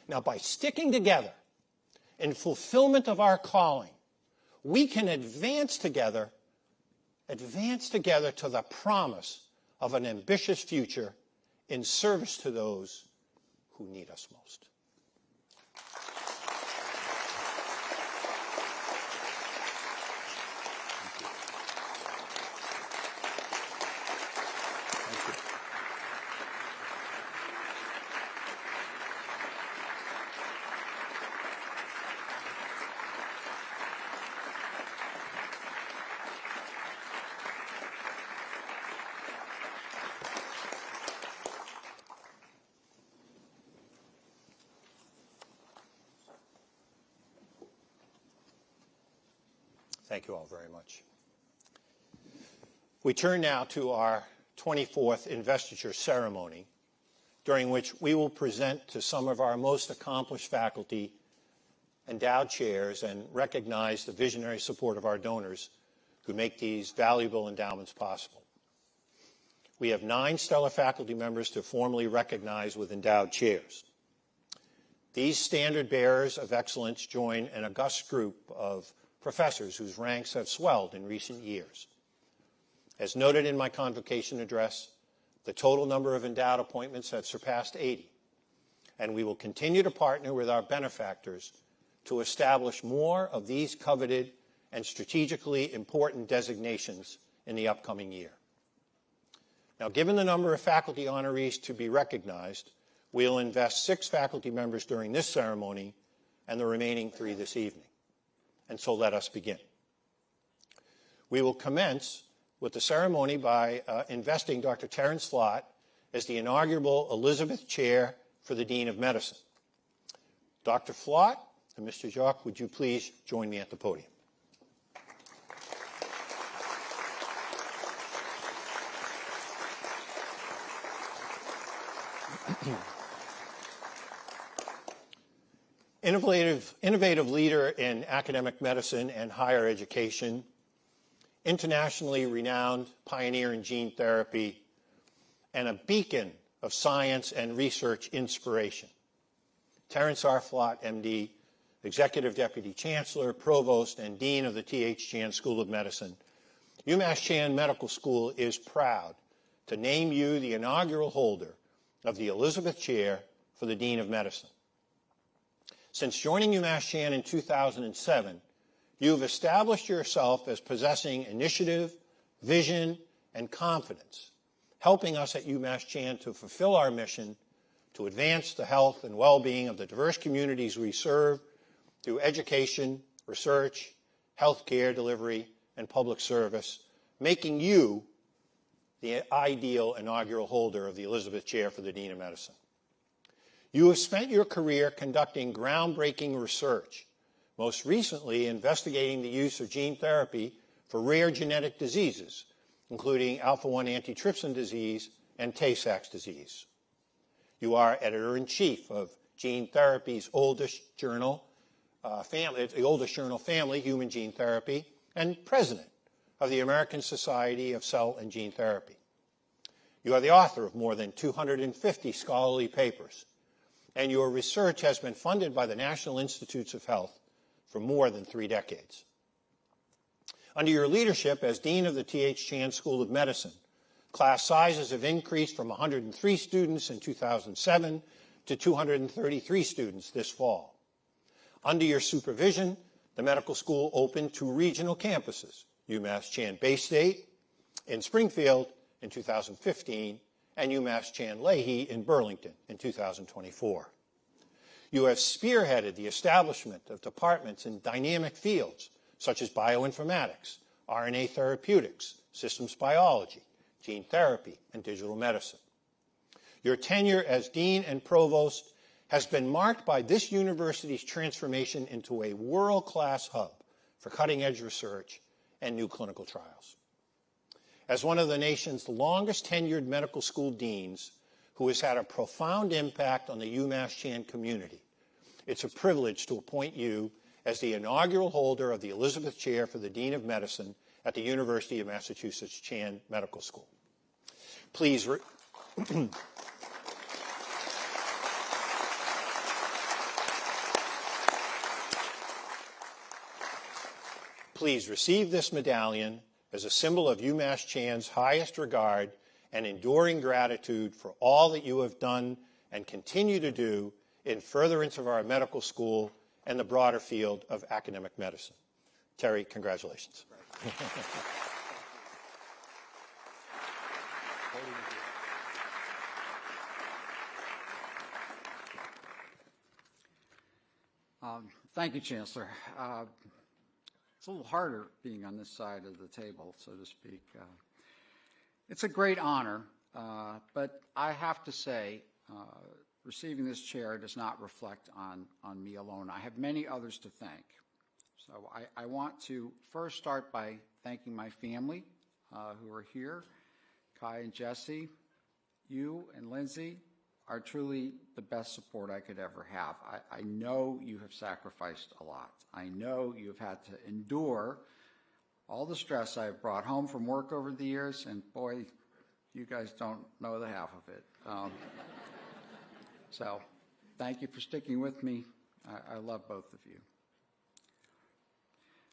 Now, by sticking together in fulfillment of our calling, we can advance together to the promise of an ambitious future in service to those who need us most. Thank you all very much. We turn now to our 24th investiture ceremony, during which we will present to some of our most accomplished faculty endowed chairs and recognize the visionary support of our donors who make these valuable endowments possible. We have 9 stellar faculty members to formally recognize with endowed chairs. These standard bearers of excellence join an august group of professors whose ranks have swelled in recent years. As noted in my convocation address, the total number of endowed appointments have surpassed 80, and we will continue to partner with our benefactors to establish more of these coveted and strategically important designations in the upcoming year. Now, given the number of faculty honorees to be recognized, We'll invest 6 faculty members during this ceremony and the remaining 3 this evening. And so let us begin. We will commence with the ceremony by investing Dr. Terence Flott as the inaugural Elizabeth Chair for the Dean of Medicine. Dr. Flott and Mr. Jacques, would you please join me at the podium? Innovative leader in academic medicine and higher education, internationally renowned pioneer in gene therapy, and a beacon of science and research inspiration. Terence R. Flott, MD, Executive Deputy Chancellor, Provost, and Dean of the T.H. Chan School of Medicine, UMass Chan Medical School is proud to name you the inaugural holder of the Elizabeth Chair for the Dean of Medicine. Since joining UMass Chan in 2007, you have established yourself as possessing initiative, vision, and confidence, helping us at UMass Chan to fulfill our mission to advance the health and well-being of the diverse communities we serve through education, research, healthcare delivery, and public service, making you the ideal inaugural holder of the Elizabeth Chair for the Dean of Medicine. You have spent your career conducting groundbreaking research, most recently investigating the use of gene therapy for rare genetic diseases, including alpha-1 antitrypsin disease and Tay-Sachs disease. You are editor-in-chief of gene therapy's oldest journal, family, Human Gene Therapy, and president of the American Society of Cell and Gene Therapy. You are the author of more than 250 scholarly papers, and your research has been funded by the National Institutes of Health for more than 3 decades. Under your leadership as Dean of the T.H. Chan School of Medicine, class sizes have increased from 103 students in 2007 to 233 students this fall. Under your supervision, the medical school opened 2 regional campuses, UMass Chan Bay State in Springfield in 2015 and UMass Chan Leahy in Burlington in 2024. You have spearheaded the establishment of departments in dynamic fields such as bioinformatics, RNA therapeutics, systems biology, gene therapy, and digital medicine. Your tenure as Dean and Provost has been marked by this university's transformation into a world-class hub for cutting-edge research and new clinical trials. As one of the nation's longest-tenured medical school deans who has had a profound impact on the UMass Chan community, it's a privilege to appoint you as the inaugural holder of the Elizabeth Chair for the Dean of Medicine at the University of Massachusetts Chan Medical School. Please Please receive this medallion as a symbol of UMass Chan's highest regard and enduring gratitude for all that you have done and continue to do in furtherance of our medical school and the broader field of academic medicine. Terry, congratulations. Thank you, Chancellor. It's a little harder being on this side of the table, so to speak. It's a great honor, but I have to say, receiving this chair does not reflect on me alone. I have many others to thank. So I want to first start by thanking my family who are here. Kai and Jesse, you and Lindsay are truly the best support I could ever have. I know you have sacrificed a lot. I know you've had to endure all the stress I've brought home from work over the years, and boy, you guys don't know the half of it. So thank you for sticking with me. I love both of you.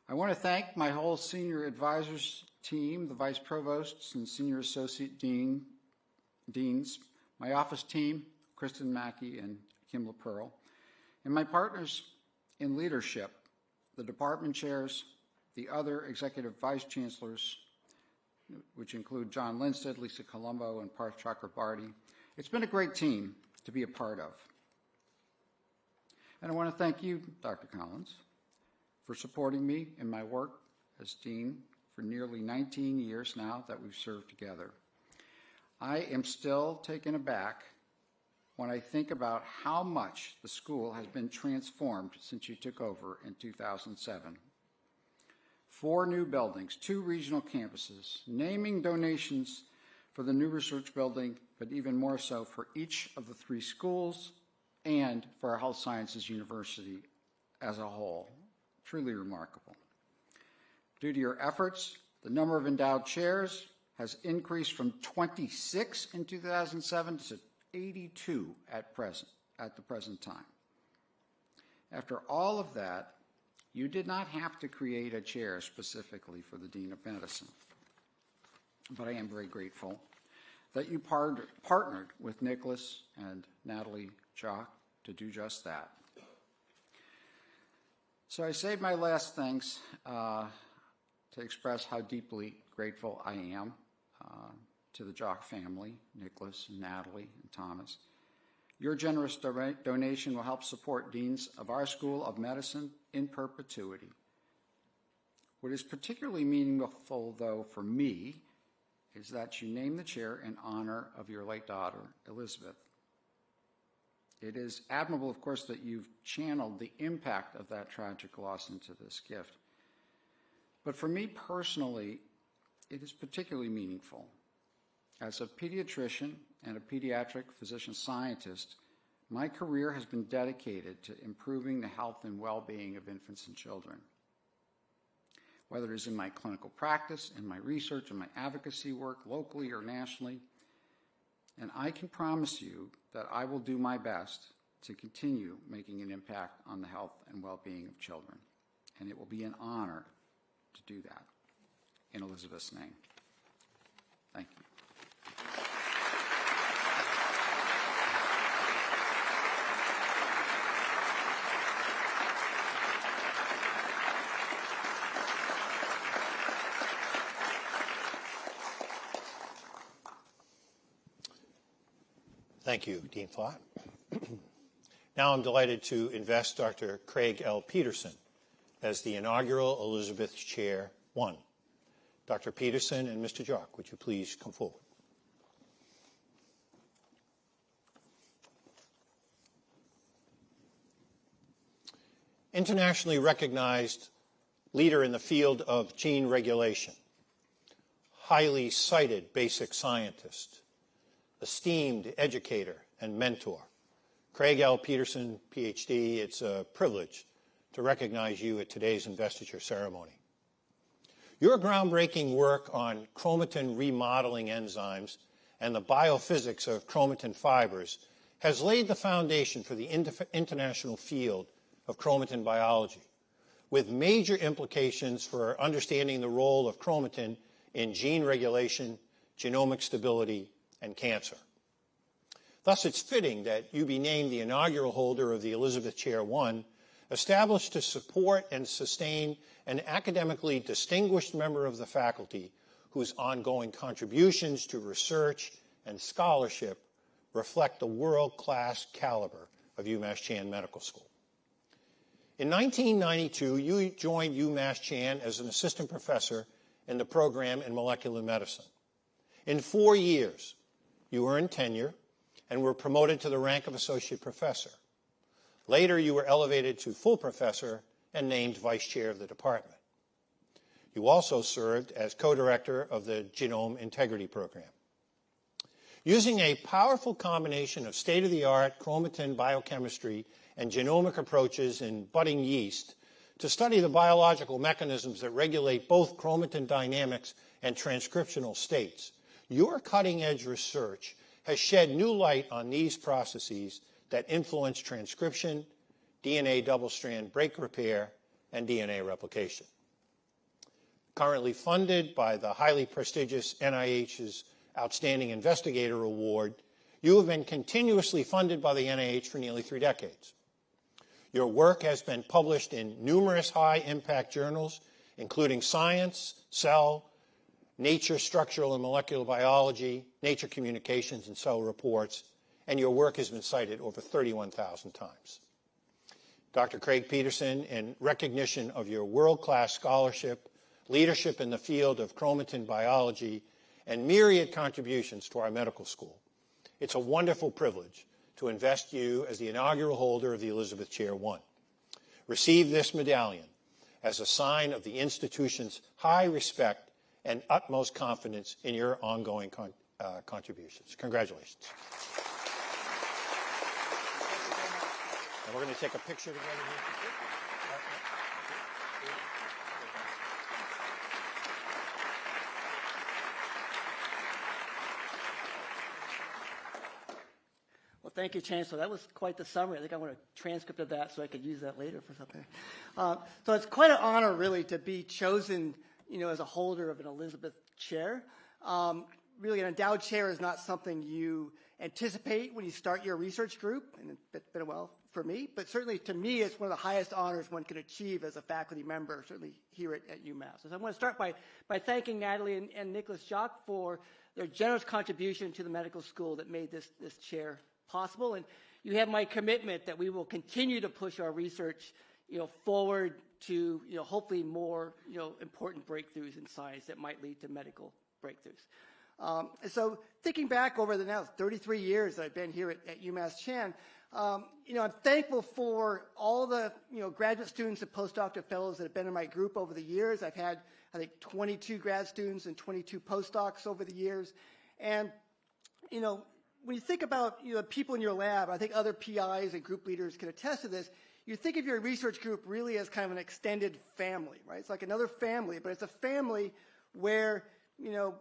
I want to thank my whole senior advisors team, the vice provosts and senior associate deans, my office team, Kristen Mackey and Kim LaPearl, and my partners in leadership, the department chairs, the other executive vice chancellors, which include John Linstead, Lisa Colombo, and Parth Chakrabarty. It's been a great team, to be a part of. And I want to thank you, Dr. Collins, for supporting me in my work as Dean for nearly 19 years now that we've served together. I am still taken aback when I think about how much the school has been transformed since you took over in 2007. 4 new buildings, 2 regional campuses, naming donations for the new research building, but even more so for each of the 3 schools and for our Health Sciences University as a whole. Truly remarkable. Due to your efforts, the number of endowed chairs has increased from 26 in 2007 to 82 at the present time. After all of that, you did not have to create a chair specifically for the Dean of Medicine. But I am very grateful that you partnered with Nicholas and Natalie Jock to do just that. So I saved my last thanks to express how deeply grateful I am to the Jock family, Nicholas, and Natalie, and Thomas. Your generous donation will help support deans of our School of Medicine in perpetuity. What is particularly meaningful, though, for me, is that you name the chair in honor of your late daughter, Elizabeth. It is admirable, of course, that you've channeled the impact of that tragic loss into this gift. But for me personally, it is particularly meaningful. As a pediatrician and a pediatric physician scientist, my career has been dedicated to improving the health and well-being of infants and children. Whether it is in my clinical practice, in my research, in my advocacy work, locally or nationally, and I can promise you that I will do my best to continue making an impact on the health and well-being of children. And it will be an honor to do that in Elizabeth's name. Thank you. Thank you, Dean Flott. Now I'm delighted to invest Dr. Craig L. Peterson as the inaugural Elizabeth Chair 1. Dr. Peterson and Mr. Jock, would you please come forward? Internationally recognized leader in the field of gene regulation, highly cited basic scientist, esteemed educator and mentor, Craig L. Peterson, PhD, it's a privilege to recognize you at today's investiture ceremony. Your groundbreaking work on chromatin remodeling enzymes and the biophysics of chromatin fibers has laid the foundation for the international field of chromatin biology, with major implications for understanding the role of chromatin in gene regulation, genomic stability, and cancer. Thus, it's fitting that you be named the inaugural holder of the Elizabeth Chair 1, established to support and sustain an academically distinguished member of the faculty whose ongoing contributions to research and scholarship reflect the world-class caliber of UMass Chan Medical School. In 1992, you joined UMass Chan as an assistant professor in the program in molecular medicine. In 4 years, you earned tenure and were promoted to the rank of associate professor. Later, you were elevated to full professor and named vice chair of the department. You also served as co-director of the Genome Integrity Program. Using a powerful combination of state-of-the-art chromatin biochemistry and genomic approaches in budding yeast to study the biological mechanisms that regulate both chromatin dynamics and transcriptional states, your cutting-edge research has shed new light on these processes that influence transcription, DNA double-strand break repair, and DNA replication. Currently funded by the highly prestigious NIH's Outstanding Investigator Award, you have been continuously funded by the NIH for nearly 3 decades. Your work has been published in numerous high-impact journals, including Science, Cell, Nature Structural and Molecular Biology, Nature Communications, and Cell Reports, and your work has been cited over 31,000 times. Dr. Craig Peterson, in recognition of your world-class scholarship, leadership in the field of chromatin biology, and myriad contributions to our medical school, it's a wonderful privilege to invest you as the inaugural holder of the Elizabeth Chair I. Receive this medallion as a sign of the institution's high respect and utmost confidence in your ongoing contributions. Congratulations. And we're going to take a picture together here. Well, thank you, Chancellor. That was quite the summary. I think I want a transcript of that so I could use that later for something. So it's quite an honor, really, to be chosen, as a holder of an Elizabeth Chair. Really, an endowed chair is not something you anticipate when you start your research group, and it's been a while for me, but certainly to me, it's one of the highest honors one can achieve as a faculty member, certainly here at UMass. So I want to start by thanking Natalie and Nicholas Jacques for their generous contribution to the medical school that made this chair possible. And you have my commitment that we will continue to push our research, forward to, hopefully more, important breakthroughs in science that might lead to medical breakthroughs. And so thinking back over the now 33 years that I've been here at UMass Chan, I'm thankful for all the, graduate students and postdoctoral fellows that have been in my group over the years. I've had, I think, 22 grad students and 22 postdocs over the years. And, when you think about, people in your lab, I think other PIs and group leaders can attest to this. You think of your research group really as kind of an extended family, right? It's like another family, but it's a family where,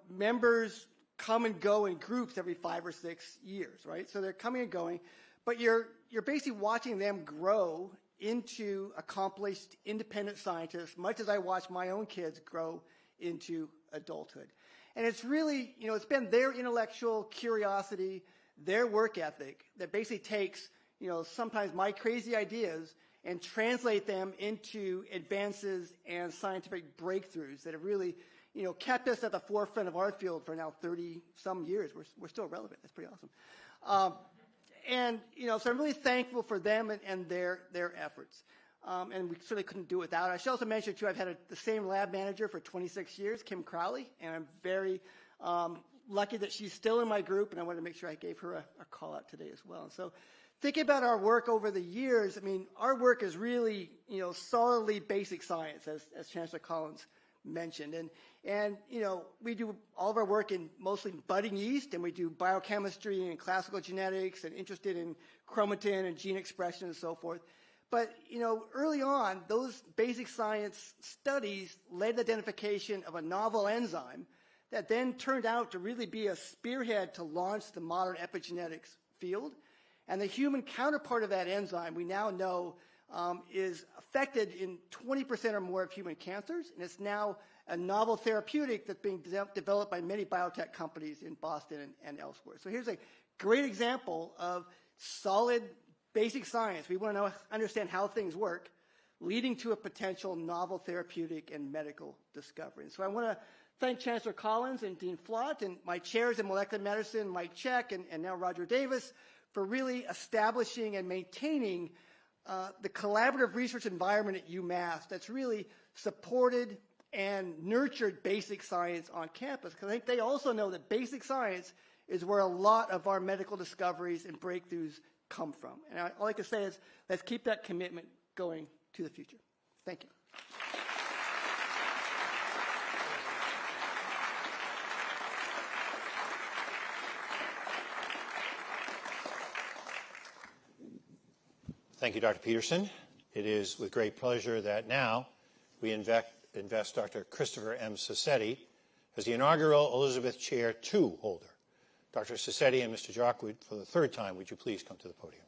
members come and go in groups every 5 or 6 years, right? So they're coming and going, but you're basically watching them grow into accomplished independent scientists, much as I watch my own kids grow into adulthood. And it's really, it's been their intellectual curiosity, their work ethic that basically takes, sometimes my crazy ideas and translate them into advances and scientific breakthroughs that have really, kept us at the forefront of our field for now 30-some years. We're still relevant. That's pretty awesome. So I'm really thankful for them and their efforts. And we certainly couldn't do it without. I should also mention, too, I've had the same lab manager for 26 years, Kim Crowley, and I'm very lucky that she's still in my group, and I wanted to make sure I gave her a call out today as well. So thinking about our work over the years, our work is really, solidly basic science, as Chancellor Collins mentioned. And we do all of our work in mostly budding yeast, and we do biochemistry and classical genetics and interested in chromatin and gene expression and so forth. But, early on, those basic science studies led to the identification of a novel enzyme that then turned out to really be a spearhead to launch the modern epigenetics field. And the human counterpart of that enzyme, we now know, is affected in 20% or more of human cancers, and it's now a novel therapeutic that's being developed by many biotech companies in Boston and elsewhere. So here's a great example of solid basic science. We want to understand how things work, leading to a potential novel therapeutic and medical discovery. And so I want to thank Chancellor Collins and Dean Flott and my chairs in molecular medicine, Mike Check and now Roger Davis, for really establishing and maintaining the collaborative research environment at UMass that's really supported and nurtured basic science on campus. Because I think they also know that basic science is where a lot of our medical discoveries and breakthroughs come from. And all I can say is let's keep that commitment going to the future. Thank you. Thank you, Dr. Peterson. It is with great pleasure that now we invest Dr. Christopher M. Sassetti as the inaugural Elizabeth Chair II holder. Dr. Sassetti and Mr. Jacques, for the third time, would you please come to the podium?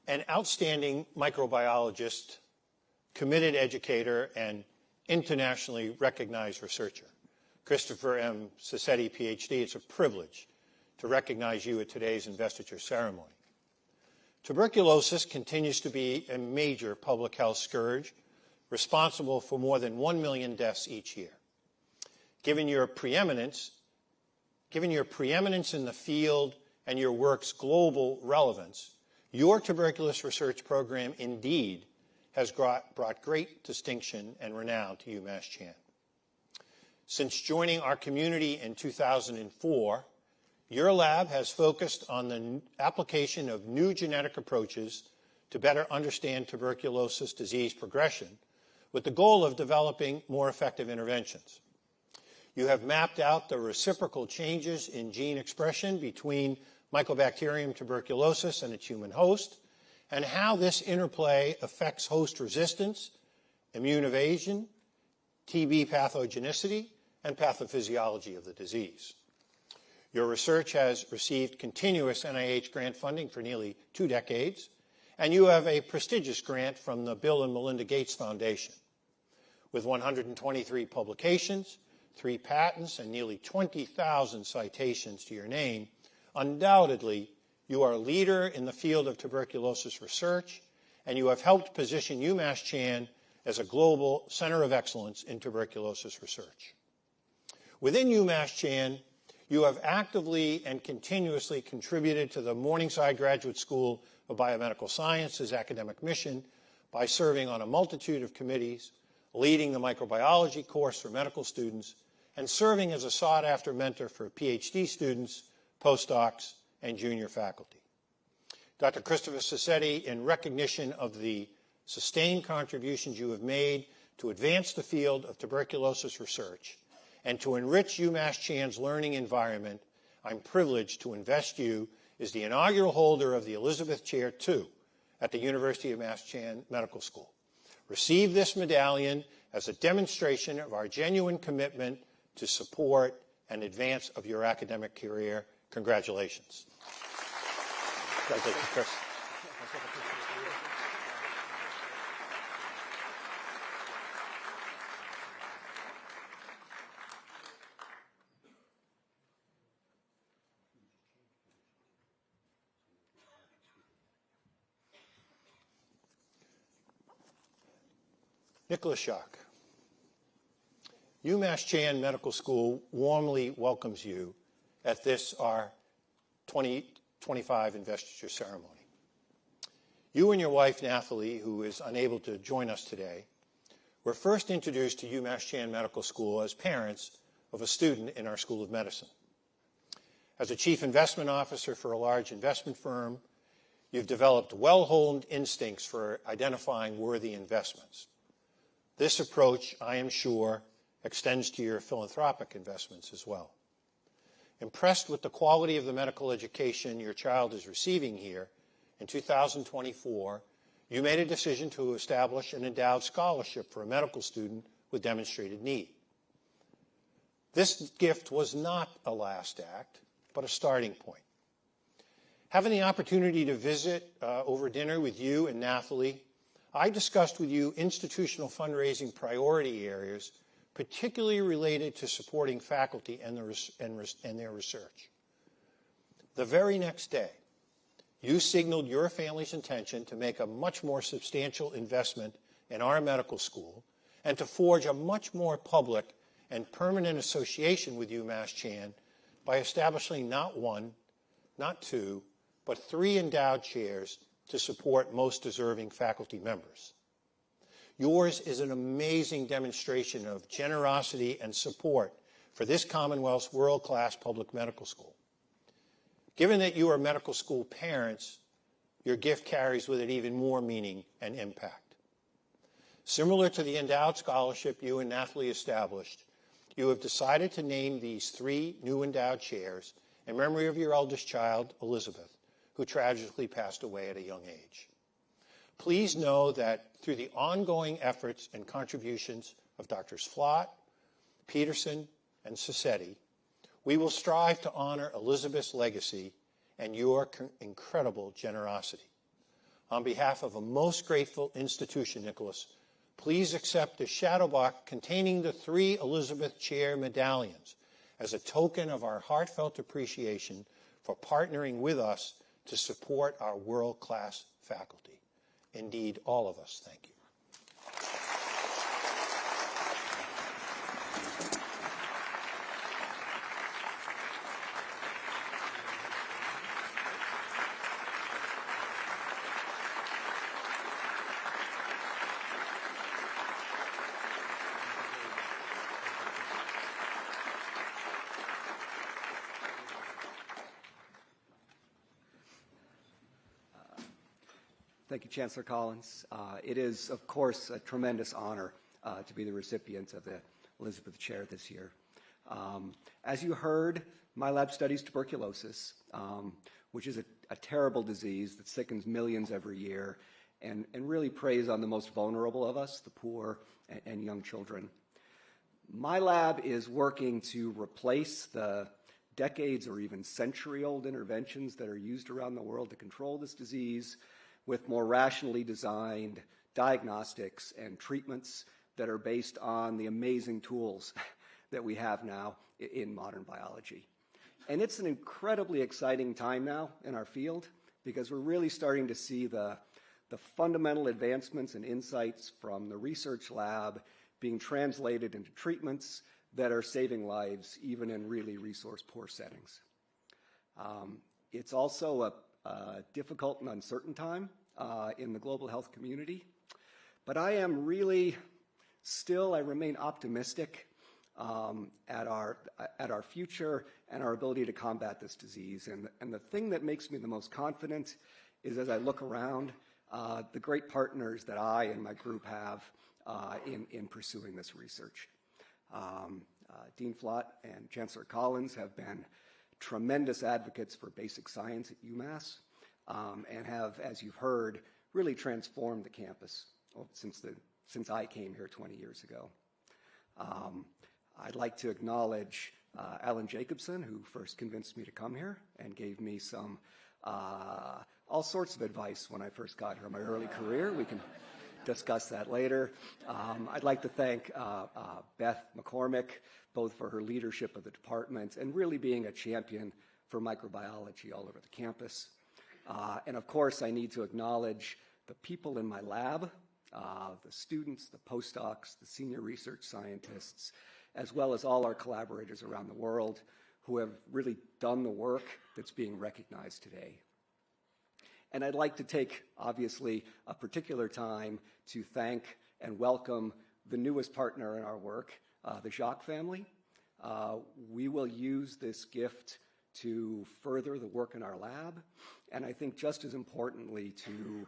An outstanding microbiologist, committed educator, and internationally recognized researcher, Christopher M. Sassetti, PhD, it's a privilege to recognize you at today's investiture ceremony. Tuberculosis continues to be a major public health scourge, responsible for more than 1 million deaths each year. Given your preeminence in the field and your work's global relevance, your tuberculosis research program indeed has brought great distinction and renown to UMass Chan. Since joining our community in 2004, your lab has focused on the application of new genetic approaches to better understand tuberculosis disease progression with the goal of developing more effective interventions. You have mapped out the reciprocal changes in gene expression between Mycobacterium tuberculosis and its human host, and how this interplay affects host resistance, immune evasion, TB pathogenicity, and pathophysiology of the disease. Your research has received continuous NIH grant funding for nearly 2 decades, and you have a prestigious grant from the Bill and Melinda Gates Foundation. With 123 publications, 3 patents, and nearly 20,000 citations to your name, undoubtedly you are a leader in the field of tuberculosis research, and you have helped position UMass Chan as a global center of excellence in tuberculosis research. Within UMass Chan, you have actively and continuously contributed to the Morningside Graduate School of Biomedical Sciences academic mission by serving on a multitude of committees, leading the microbiology course for medical students, and serving as a sought-after mentor for PhD students, postdocs, and junior faculty. Dr. Christopher Sassetti, in recognition of the sustained contributions you have made to advance the field of tuberculosis research and to enrich UMass Chan's learning environment, I'm privileged to invest you as the inaugural holder of the Elizabeth Chair II at the University of Mass Chan Medical School. Receive this medallion as a demonstration of our genuine commitment to support and advance of your academic career. Congratulations. Congratulations, Chris. Nicholas Schock. UMass Chan Medical School warmly welcomes you at this, our 2025 investiture ceremony. You and your wife, Nathalie, who is unable to join us today, were first introduced to UMass Chan Medical School as parents of a student in our School of Medicine. As a chief investment officer for a large investment firm, you've developed well-honed instincts for identifying worthy investments. This approach, I am sure, extends to your philanthropic investments as well. Impressed with the quality of the medical education your child is receiving here, in 2024, you made a decision to establish an endowed scholarship for a medical student with demonstrated need. This gift was not a last act, but a starting point. Having the opportunity to visit over dinner with you and Nathalie, I discussed with you institutional fundraising priority areas, particularly related to supporting faculty and their research. The very next day, you signaled your family's intention to make a much more substantial investment in our medical school and to forge a much more public and permanent association with UMass Chan by establishing not 1, not 2, but 3 endowed chairs to support most deserving faculty members. Yours is an amazing demonstration of generosity and support for this Commonwealth's world-class public medical school. Given that you are medical school parents, your gift carries with it even more meaning and impact. Similar to the endowed scholarship you and Nathalie established, you have decided to name these 3 new endowed chairs in memory of your eldest child, Elizabeth, who tragically passed away at a young age. Please know that through the ongoing efforts and contributions of Drs. Flott, Peterson, and Sassetti, we will strive to honor Elizabeth's legacy and your incredible generosity. On behalf of a most grateful institution, Nicholas, please accept a shadow box containing the 3 Elizabeth Chair medallions as a token of our heartfelt appreciation for partnering with us to support our world-class faculty. Indeed, all of us thank you. Thank you, Chancellor Collins. It is, of course, a tremendous honor to be the recipient of the Elizabeth Chair this year. As you heard, my lab studies tuberculosis, which is a terrible disease that sickens millions every year and really preys on the most vulnerable of us, the poor and young children. My lab is working to replace the decades or even century-old interventions that are used around the world to control this disease with more rationally designed diagnostics and treatments that are based on the amazing tools that we have now in modern biology. And it's an incredibly exciting time now in our field because we're really starting to see the fundamental advancements and insights from the research lab being translated into treatments that are saving lives even in really resource-poor settings. It's also a difficult and uncertain time in the global health community, but I am really I remain optimistic at our future and our ability to combat this disease. And the thing that makes me the most confident is as I look around, the great partners that I and my group have in pursuing this research. Dean Flott and Chancellor Collins have been tremendous advocates for basic science at UMass and have, as you've heard, really transformed the campus since I came here 20 years ago. I'd like to acknowledge Alan Jacobson, who first convinced me to come here and gave me some all sorts of advice when I first got here in my early career. We can discuss that later. I'd like to thank Beth McCormick, both for her leadership of the department and really being a champion for microbiology all over the campus. And of course, I need to acknowledge the people in my lab, the students, the postdocs, the senior research scientists, as well as all our collaborators around the world who have really done the work that's being recognized today. And I'd like to take, obviously, a particular time to thank and welcome the newest partner in our work, the Jacques family. We will use this gift to further the work in our lab, and I think just as importantly to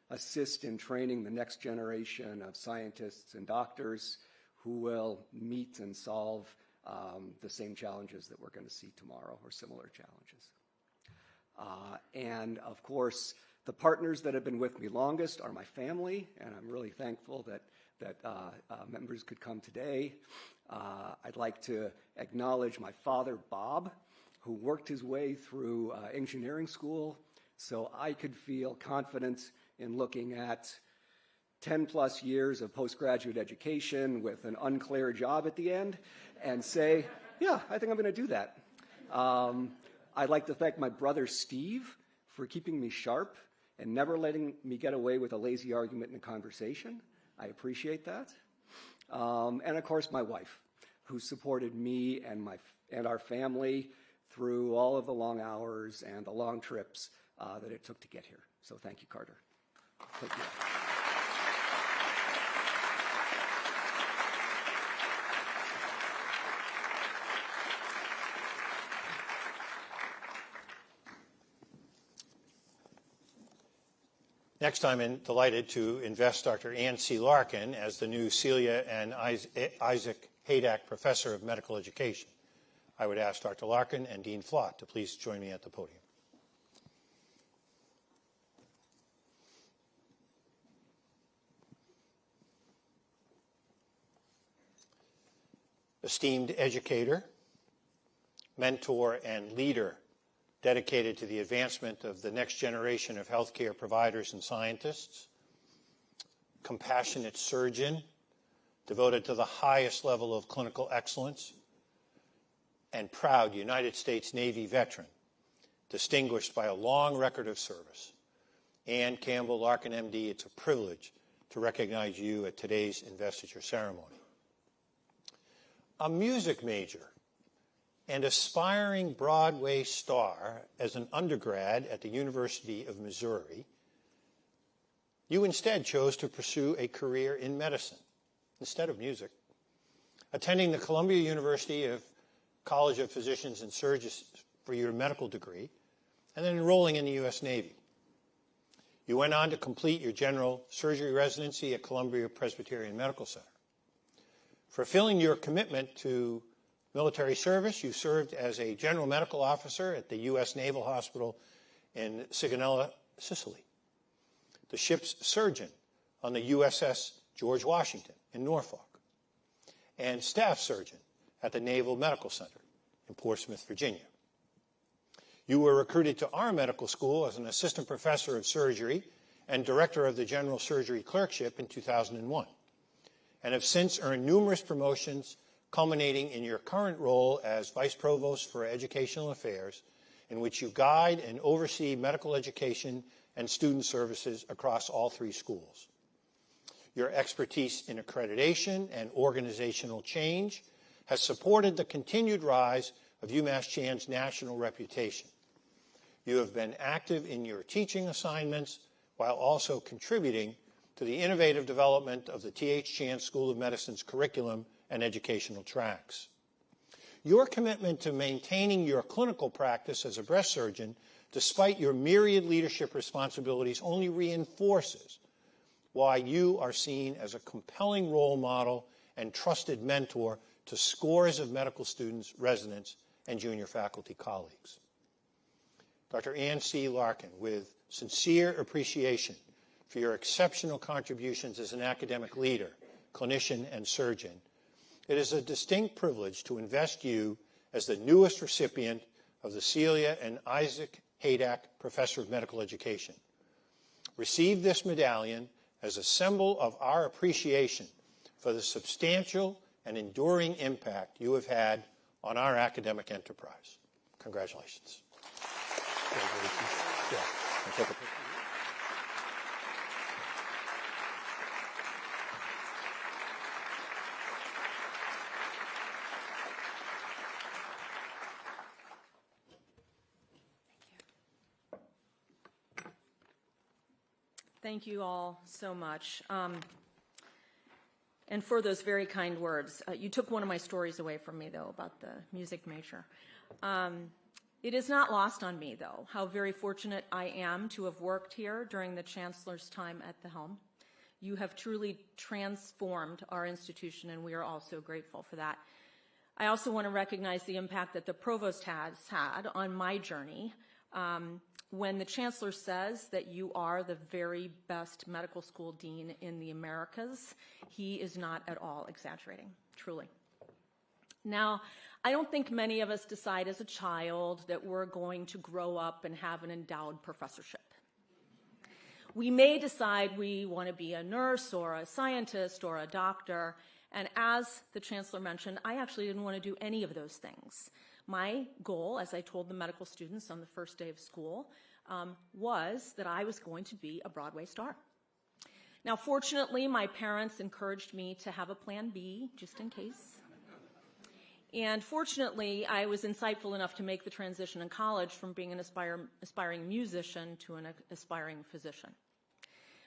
assist in training the next generation of scientists and doctors who will meet and solve the same challenges that we're going to see tomorrow, or similar challenges. And of course, the partners that have been with me longest are my family, and I'm really thankful that members could come today. I'd like to acknowledge my father, Bob, who worked his way through engineering school, so I could feel confident in looking at 10 plus years of postgraduate education with an unclear job at the end and say, yeah, I think I'm going to do that. I'd like to thank my brother Steve for keeping me sharp and never letting me get away with a lazy argument in a conversation. I appreciate that. And of course, my wife, who supported me and our family through all of the long hours and the long trips that it took to get here. So thank you, Carter. Thank you. Next, I'm delighted to invest Dr. Ann C. Larkin as the new Celia and Isaac Haydak Professor of Medical Education. I would ask Dr. Larkin and Dean Flott to please join me at the podium. Esteemed educator, mentor, and leader dedicated to the advancement of the next generation of healthcare providers and scientists, compassionate surgeon devoted to the highest level of clinical excellence, and proud United States Navy veteran distinguished by a long record of service. Ann Campbell Larkin, MD, it's a privilege to recognize you at today's investiture ceremony. A music major and aspiring Broadway star as an undergrad at the University of Missouri, you instead chose to pursue a career in medicine instead of music, attending the Columbia University College of Physicians and Surgeons for your medical degree, and then enrolling in the U.S. Navy. You went on to complete your general surgery residency at Columbia Presbyterian Medical Center. Fulfilling your commitment to military service, you served as a general medical officer at the U.S. Naval Hospital in Sigonella, Sicily, the ship's surgeon on the USS George Washington in Norfolk, and staff surgeon at the Naval Medical Center in Portsmouth, Virginia. You were recruited to our medical school as an assistant professor of surgery and director of the general surgery clerkship in 2001, and have since earned numerous promotions, culminating in your current role as Vice Provost for Educational Affairs, in which you guide and oversee medical education and student services across all 3 schools. Your expertise in accreditation and organizational change has supported the continued rise of UMass Chan's national reputation. You have been active in your teaching assignments while also contributing to the innovative development of the T.H. Chan School of Medicine's curriculum and educational tracks. Your commitment to maintaining your clinical practice as a breast surgeon, despite your myriad leadership responsibilities, only reinforces why you are seen as a compelling role model and trusted mentor to scores of medical students, residents, and junior faculty colleagues. Dr. Ann C. Larkin, with sincere appreciation for your exceptional contributions as an academic leader, clinician, and surgeon, it is a distinct privilege to invest you as the newest recipient of the Celia and Isaac Haydak Professor of Medical Education. Receive this medallion as a symbol of our appreciation for the substantial and enduring impact you have had on our academic enterprise. Congratulations. Congratulations. Yeah. I'll take a picture. Thank you all so much. And for those very kind words. You took one of my stories away from me, though, about the music major. It is not lost on me, though, how very fortunate I am to have worked here during the Chancellor's time at the helm. You have truly transformed our institution, and we are all so grateful for that. I also want to recognize the impact that the Provost has had on my journey. When the Chancellor says that you are the very best medical school dean in the Americas, he is not at all exaggerating, truly. Now, I don't think many of us decide as a child that we're going to grow up and have an endowed professorship. We may decide we want to be a nurse or a scientist or a doctor, and as the Chancellor mentioned, I actually didn't want to do any of those things. My goal, as I told the medical students on the first day of school, was that I was going to be a Broadway star. Now, fortunately, my parents encouraged me to have a plan B, just in case. And fortunately, I was insightful enough to make the transition in college from being an aspiring musician to an aspiring physician.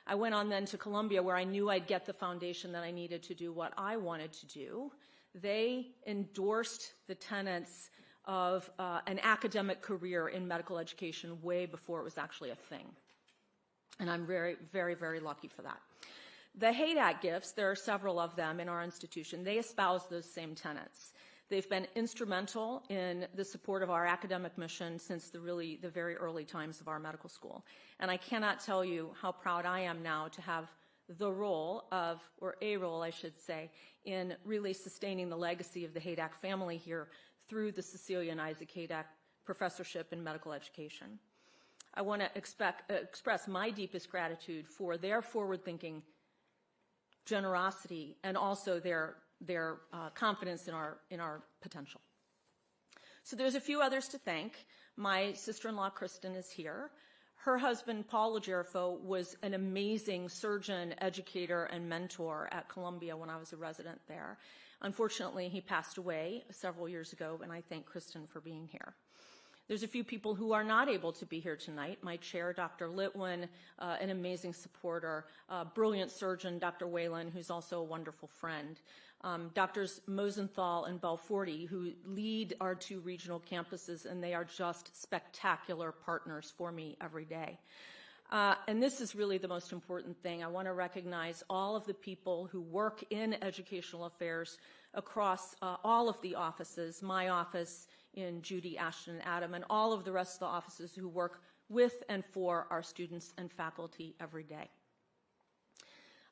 I went on then to Columbia, where I knew I'd get the foundation that I needed to do what I wanted to do. They endorsed the tenets of an academic career in medical education way before it was actually a thing. And I'm very, very, very lucky for that. The Haydak gifts, there are several of them in our institution, they espouse those same tenets. They've been instrumental in the support of our academic mission since the very early times of our medical school. And I cannot tell you how proud I am now to have the role of, or a role I should say, in really sustaining the legacy of the Haydak family here through the Cecilia and Isaac Haydak Professorship in Medical Education. I want to express my deepest gratitude for their forward-thinking generosity and also their confidence in our potential. So there's a few others to thank. My sister-in-law, Kristen, is here. Her husband, Paul Legerfo, was an amazing surgeon, educator, and mentor at Columbia when I was a resident there. Unfortunately, he passed away several years ago, and I thank Kristen for being here. There's a few people who are not able to be here tonight. My chair, Dr. Litwin, an amazing supporter, brilliant surgeon, Dr. Whalen, who's also a wonderful friend. Drs. Mosenthal and Belforti, who lead our 2 regional campuses, and they are just spectacular partners for me every day. And this is really the most important thing. I want to recognize all of the people who work in educational affairs across all of the offices, my office in Judy, Ashton, and Adam, and all of the rest of the offices who work with and for our students and faculty every day.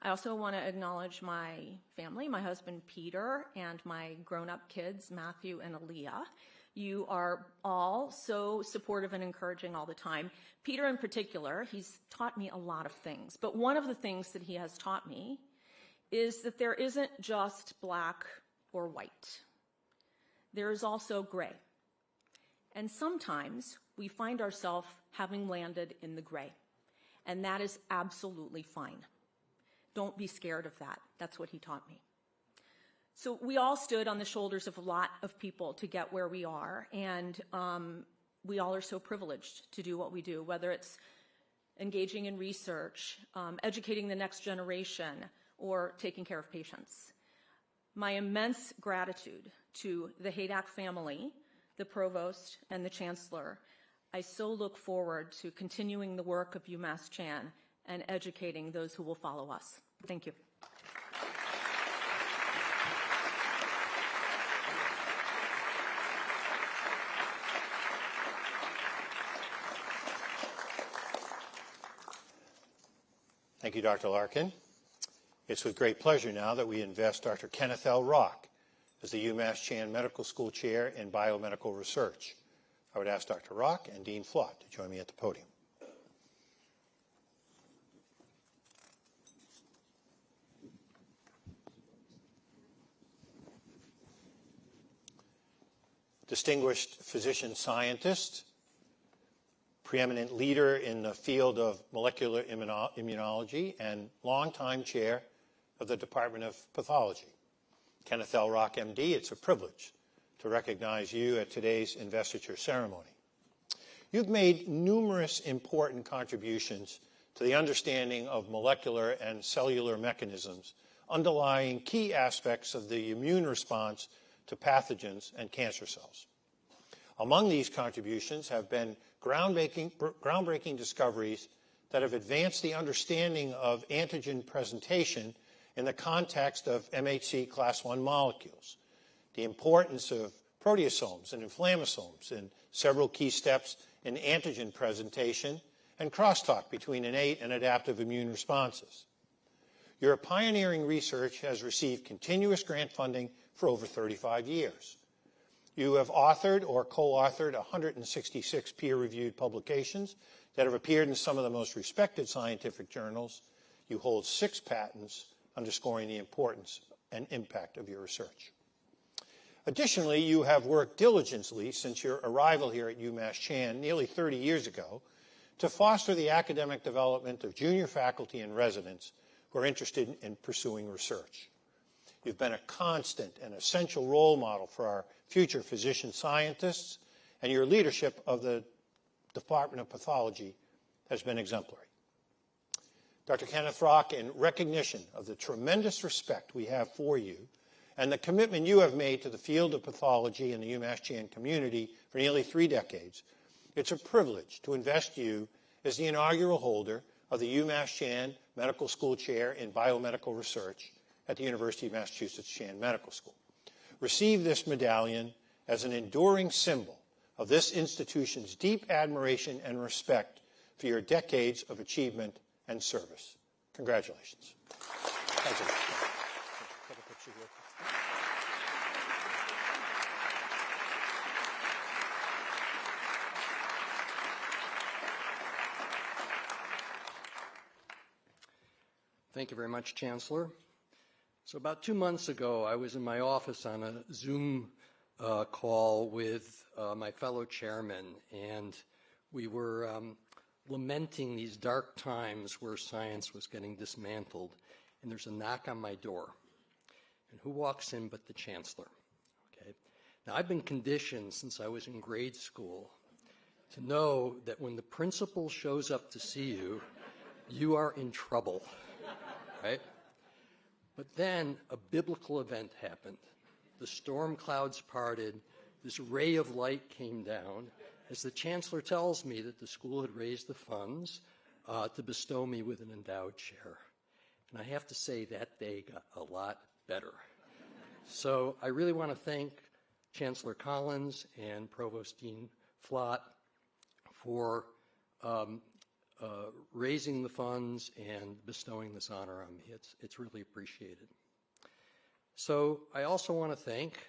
I also want to acknowledge my family, my husband Peter, and my grown-up kids, Matthew and Aaliyah. You are all so supportive and encouraging all the time. Peter in particular, he's taught me a lot of things, but one of the things that he has taught me is that there isn't just black or white. There is also gray. And sometimes we find ourselves having landed in the gray, and that is absolutely fine. Don't be scared of that. That's what he taught me. So we all stood on the shoulders of a lot of people to get where we are, and we all are so privileged to do what we do, whether it's engaging in research, educating the next generation, or taking care of patients. My immense gratitude to the Haydak family, the provost, and the chancellor. I so look forward to continuing the work of UMass Chan and educating those who will follow us. Thank you. Thank you, Dr. Larkin. It's with great pleasure now that we invest Dr. Kenneth L. Rock as the UMass Chan Medical School Chair in Biomedical Research. I would ask Dr. Rock and Dean Flott to join me at the podium. Distinguished physician scientist, preeminent leader in the field of molecular immunology, and longtime chair of the Department of Pathology. Kenneth L. Rock, MD, it's a privilege to recognize you at today's investiture ceremony. You've made numerous important contributions to the understanding of molecular and cellular mechanisms underlying key aspects of the immune response to pathogens and cancer cells. Among these contributions have been groundbreaking discoveries that have advanced the understanding of antigen presentation in the context of MHC class I molecules, the importance of proteasomes and inflammasomes in several key steps in antigen presentation, and crosstalk between innate and adaptive immune responses. Your pioneering research has received continuous grant funding for over 35 years. You have authored or co-authored 166 peer-reviewed publications that have appeared in some of the most respected scientific journals. You hold 6 patents, underscoring the importance and impact of your research. Additionally, you have worked diligently since your arrival here at UMass Chan nearly 30 years ago to foster the academic development of junior faculty and residents who are interested in pursuing research. You've been a constant and essential role model for our future physician scientists, and your leadership of the Department of Pathology has been exemplary. Dr. Kenneth Rock, in recognition of the tremendous respect we have for you and the commitment you have made to the field of pathology in the UMass Chan community for nearly 3 decades, it's a privilege to invest you as the inaugural holder of the UMass Chan Medical School Chair in Biomedical Research at the University of Massachusetts Chan Medical School. Receive this medallion as an enduring symbol of this institution's deep admiration and respect for your decades of achievement and service. Congratulations. Thank you. Take a picture here. Thank you very much, Chancellor. So about 2 months ago, I was in my office on a Zoom call with my fellow chairman, and we were lamenting these dark times where science was getting dismantled, and there's a knock on my door. And who walks in but the Chancellor? Okay. Now, I've been conditioned since I was in grade school to know that when the principal shows up to see you, you are in trouble, right? But then a biblical event happened. The storm clouds parted. This ray of light came down as the chancellor tells me that the school had raised the funds to bestow me with an endowed chair. And I have to say that day got a lot better. So I really want to thank Chancellor Collins and Provost Dean Flott for raising the funds and bestowing this honor on me. It's really appreciated. So I also want to thank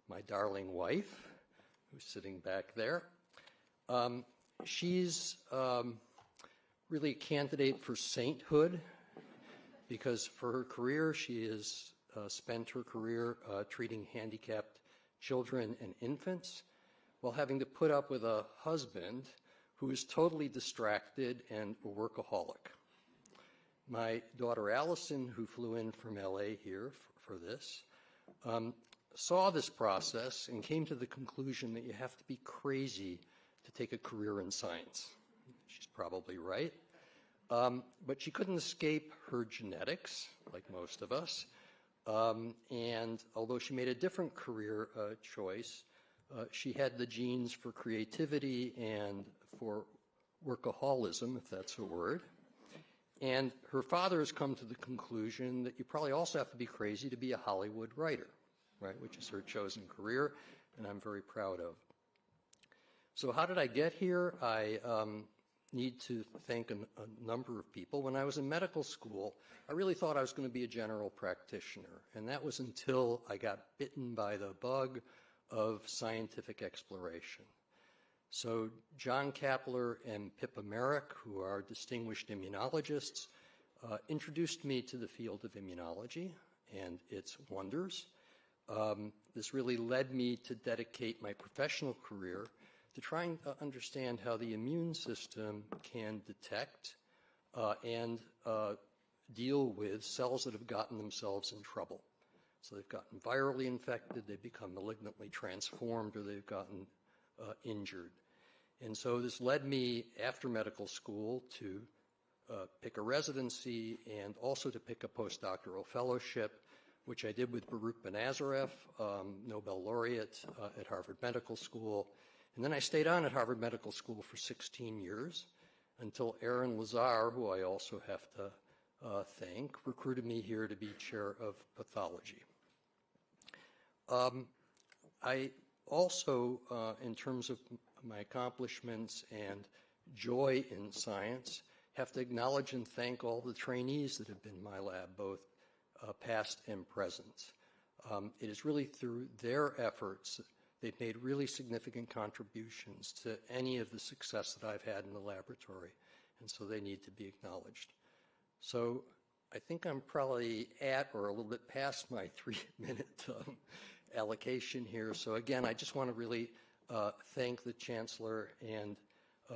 my darling wife, who's sitting back there. She's really a candidate for sainthood because for her career, she has spent her career treating handicapped children and infants while having to put up with a husband who is totally distracted and a workaholic. My daughter Allison, who flew in from LA here for this, saw this process and came to the conclusion that you have to be crazy to take a career in science. She's probably right. But she couldn't escape her genetics, like most of us. And although she made a different career choice, she had the genes for creativity and for workaholism, if that's a word. And her father has come to the conclusion that you probably also have to be crazy to be a Hollywood writer, right, which is her chosen career, and I'm very proud of. So how did I get here? I need to thank a number of people. When I was in medical school, I really thought I was going to be a general practitioner, and that was until I got bitten by the bug of scientific exploration. So John Kapler and Pippa Merrick, who are distinguished immunologists, introduced me to the field of immunology and its wonders. This really led me to dedicate my professional career to trying to understand how the immune system can detect and deal with cells that have gotten themselves in trouble. So they've gotten virally infected, they've become malignantly transformed, or they've gotten injured. And so this led me, after medical school, to pick a residency and also to pick a postdoctoral fellowship, which I did with Baruch Benazarev, Nobel laureate at Harvard Medical School. And then I stayed on at Harvard Medical School for 16 years until Aaron Lazar, who I also have to thank, recruited me here to be chair of pathology. I also, in terms of my accomplishments and joy in science, have to acknowledge and thank all the trainees that have been in my lab, both past and present. It is really through their efforts they've made really significant contributions to any of the success that I've had in the laboratory, and so they need to be acknowledged. So I think I'm probably at or a little bit past my 3-minute allocation here. So again, I just want to really thank the Chancellor and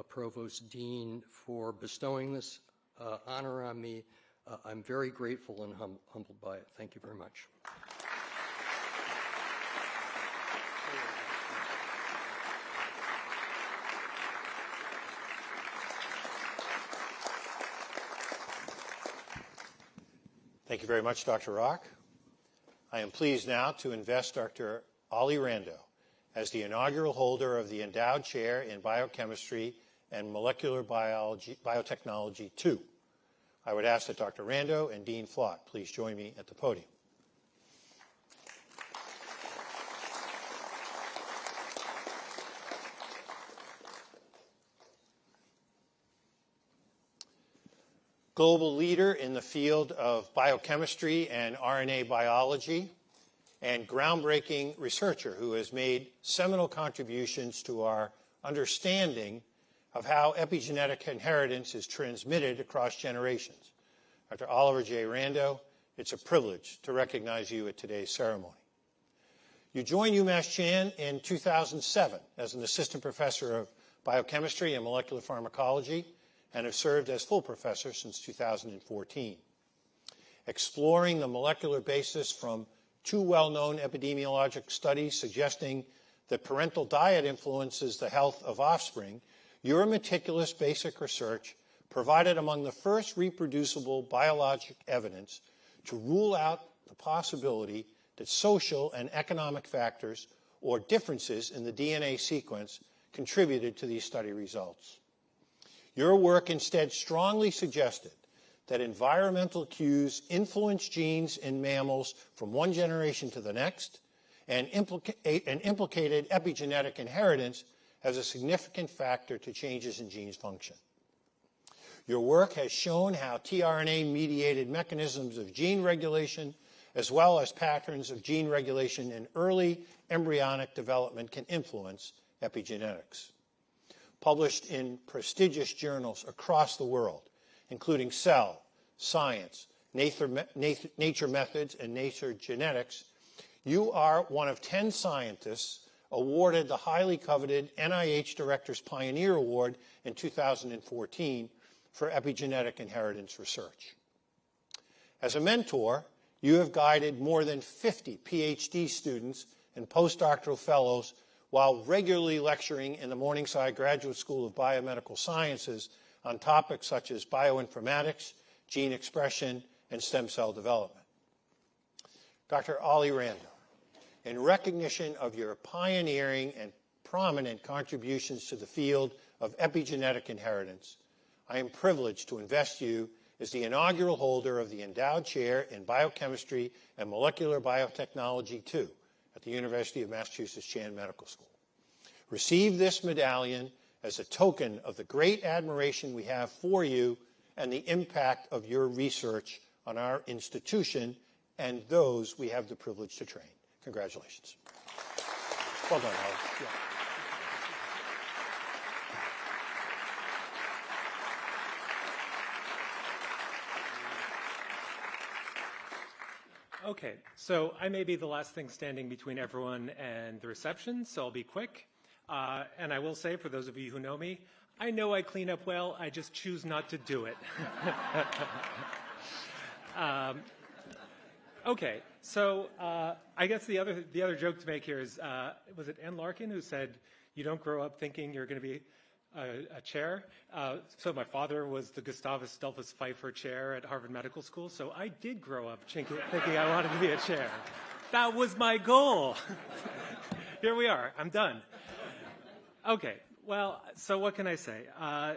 Provost Dean for bestowing this honor on me. I'm very grateful and humbled by it. Thank you very much. Thank you very much, Dr. Rock. I am pleased now to invest Dr. Ollie Rando as the inaugural holder of the Endowed Chair in Biochemistry and Molecular Biotechnology 2. I would ask that Dr. Rando and Dean Flott please join me at the podium. Global leader in the field of biochemistry and RNA biology, and groundbreaking researcher who has made seminal contributions to our understanding of how epigenetic inheritance is transmitted across generations. Dr. Oliver J. Rando, it's a privilege to recognize you at today's ceremony. You joined UMass Chan in 2007 as an assistant professor of biochemistry and molecular pharmacology, and have served as full professor since 2014. Exploring the molecular basis from 2 well-known epidemiologic studies suggesting that parental diet influences the health of offspring, your meticulous basic research provided among the first reproducible biologic evidence to rule out the possibility that social and economic factors or differences in the DNA sequence contributed to these study results. Your work instead strongly suggested that environmental cues influence genes in mammals from one generation to the next, and implicated epigenetic inheritance as a significant factor to changes in genes' function. Your work has shown how tRNA-mediated mechanisms of gene regulation, as well as patterns of gene regulation in early embryonic development, can influence epigenetics. Published in prestigious journals across the world, including Cell, Science, Nature Methods, and Nature Genetics, you are one of 10 scientists awarded the highly coveted NIH Director's Pioneer Award in 2014 for epigenetic inheritance research. As a mentor, you have guided more than 50 PhD students and postdoctoral fellows while regularly lecturing in the Morningside Graduate School of Biomedical Sciences on topics such as bioinformatics, gene expression, and stem cell development. Dr. Ollie Randall, in recognition of your pioneering and prominent contributions to the field of epigenetic inheritance, I am privileged to invest you as the inaugural holder of the Endowed Chair in Biochemistry and Molecular Biotechnology II at the University of Massachusetts Chan Medical School. Receive this medallion as a token of the great admiration we have for you and the impact of your research on our institution and those we have the privilege to train. Congratulations. Well done, Howard. Yeah. Okay, so I may be the last thing standing between everyone and the reception, so I'll be quick. And I will say, for those of you who know me, I know I clean up well, I just choose not to do it. Okay, so I guess the other joke to make here is, was it Anne Larkin who said, you don't grow up thinking you're going to be a chair? So my father was the Gustavus Adolphus Pfeiffer Chair at Harvard Medical School, so I did grow up thinking I wanted to be a chair. That was my goal. Here we are, I'm done. Okay, well, so what can I say?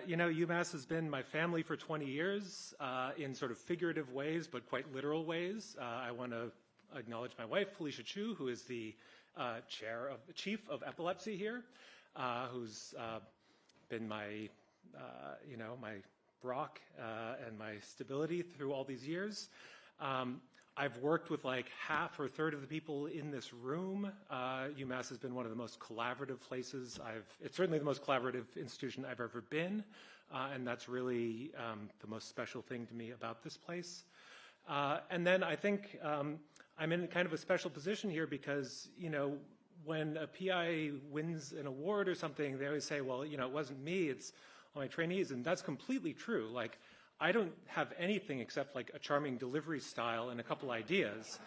You know, UMass has been my family for 20 years in sort of figurative ways, but quite literal ways. I want to acknowledge my wife, Felicia Chu, who is the chief of epilepsy here, who's been my, my rock and my stability through all these years. I've worked with like half or a third of the people in this room. UMass has been one of the most collaborative places. It's certainly the most collaborative institution I've ever been, and that's really the most special thing to me about this place. And then I think I'm in kind of a special position here because, you know, when a PI wins an award or something, they always say, well, you know, it wasn't me, it's all my trainees, and that's completely true. Like, I don't have anything except like a charming delivery style and a couple ideas.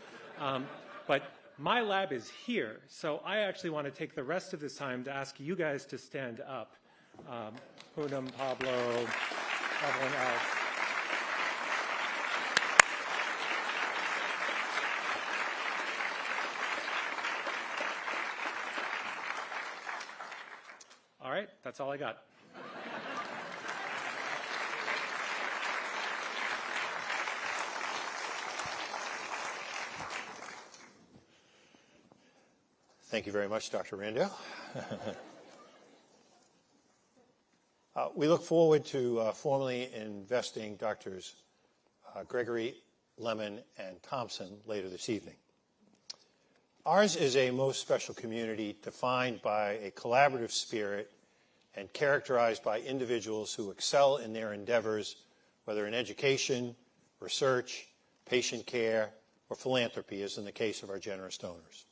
But my lab is here, so I actually want to take the rest of this time to ask you guys to stand up. Poonam, Pablo, everyone else. All right, that's all I got. Thank you very much, Dr. Randall. We look forward to formally investing Drs. Gregory, Lemon, and Thompson later this evening. Ours is a most special community defined by a collaborative spirit and characterized by individuals who excel in their endeavors, whether in education, research, patient care, or philanthropy, as in the case of our generous donors.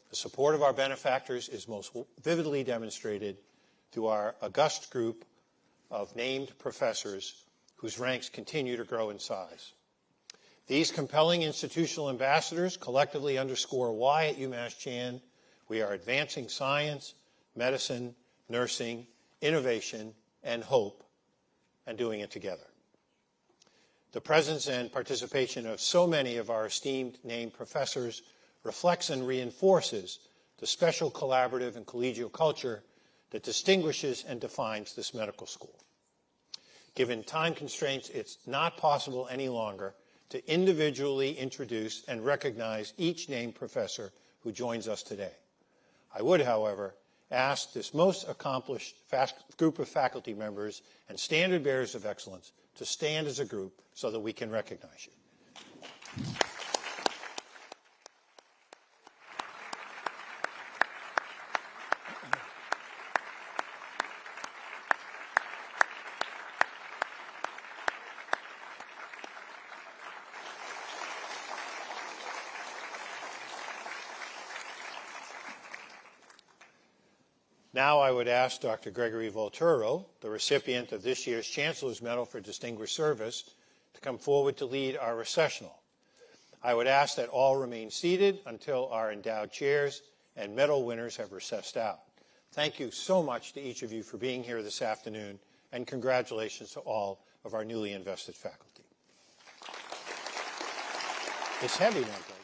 The support of our benefactors is most vividly demonstrated through our august group of named professors whose ranks continue to grow in size. These compelling institutional ambassadors collectively underscore why at UMass Chan we are advancing science, medicine, nursing, innovation, and hope, and doing it together. The presence and participation of so many of our esteemed named professors reflects and reinforces the special collaborative and collegial culture that distinguishes and defines this medical school. Given time constraints, it's not possible any longer to individually introduce and recognize each named professor who joins us today. I would, however, ask this most accomplished group of faculty members and standard bearers of excellence to stand as a group so that we can recognize you. Now I would ask Dr. Gregory Volturo, the recipient of this year's Chancellor's Medal for Distinguished Service, to come forward to lead our recessional. I would ask that all remain seated until our endowed chairs and medal winners have recessed out. Thank you so much to each of you for being here this afternoon, and congratulations to all of our newly invested faculty. It's heavy, one thing.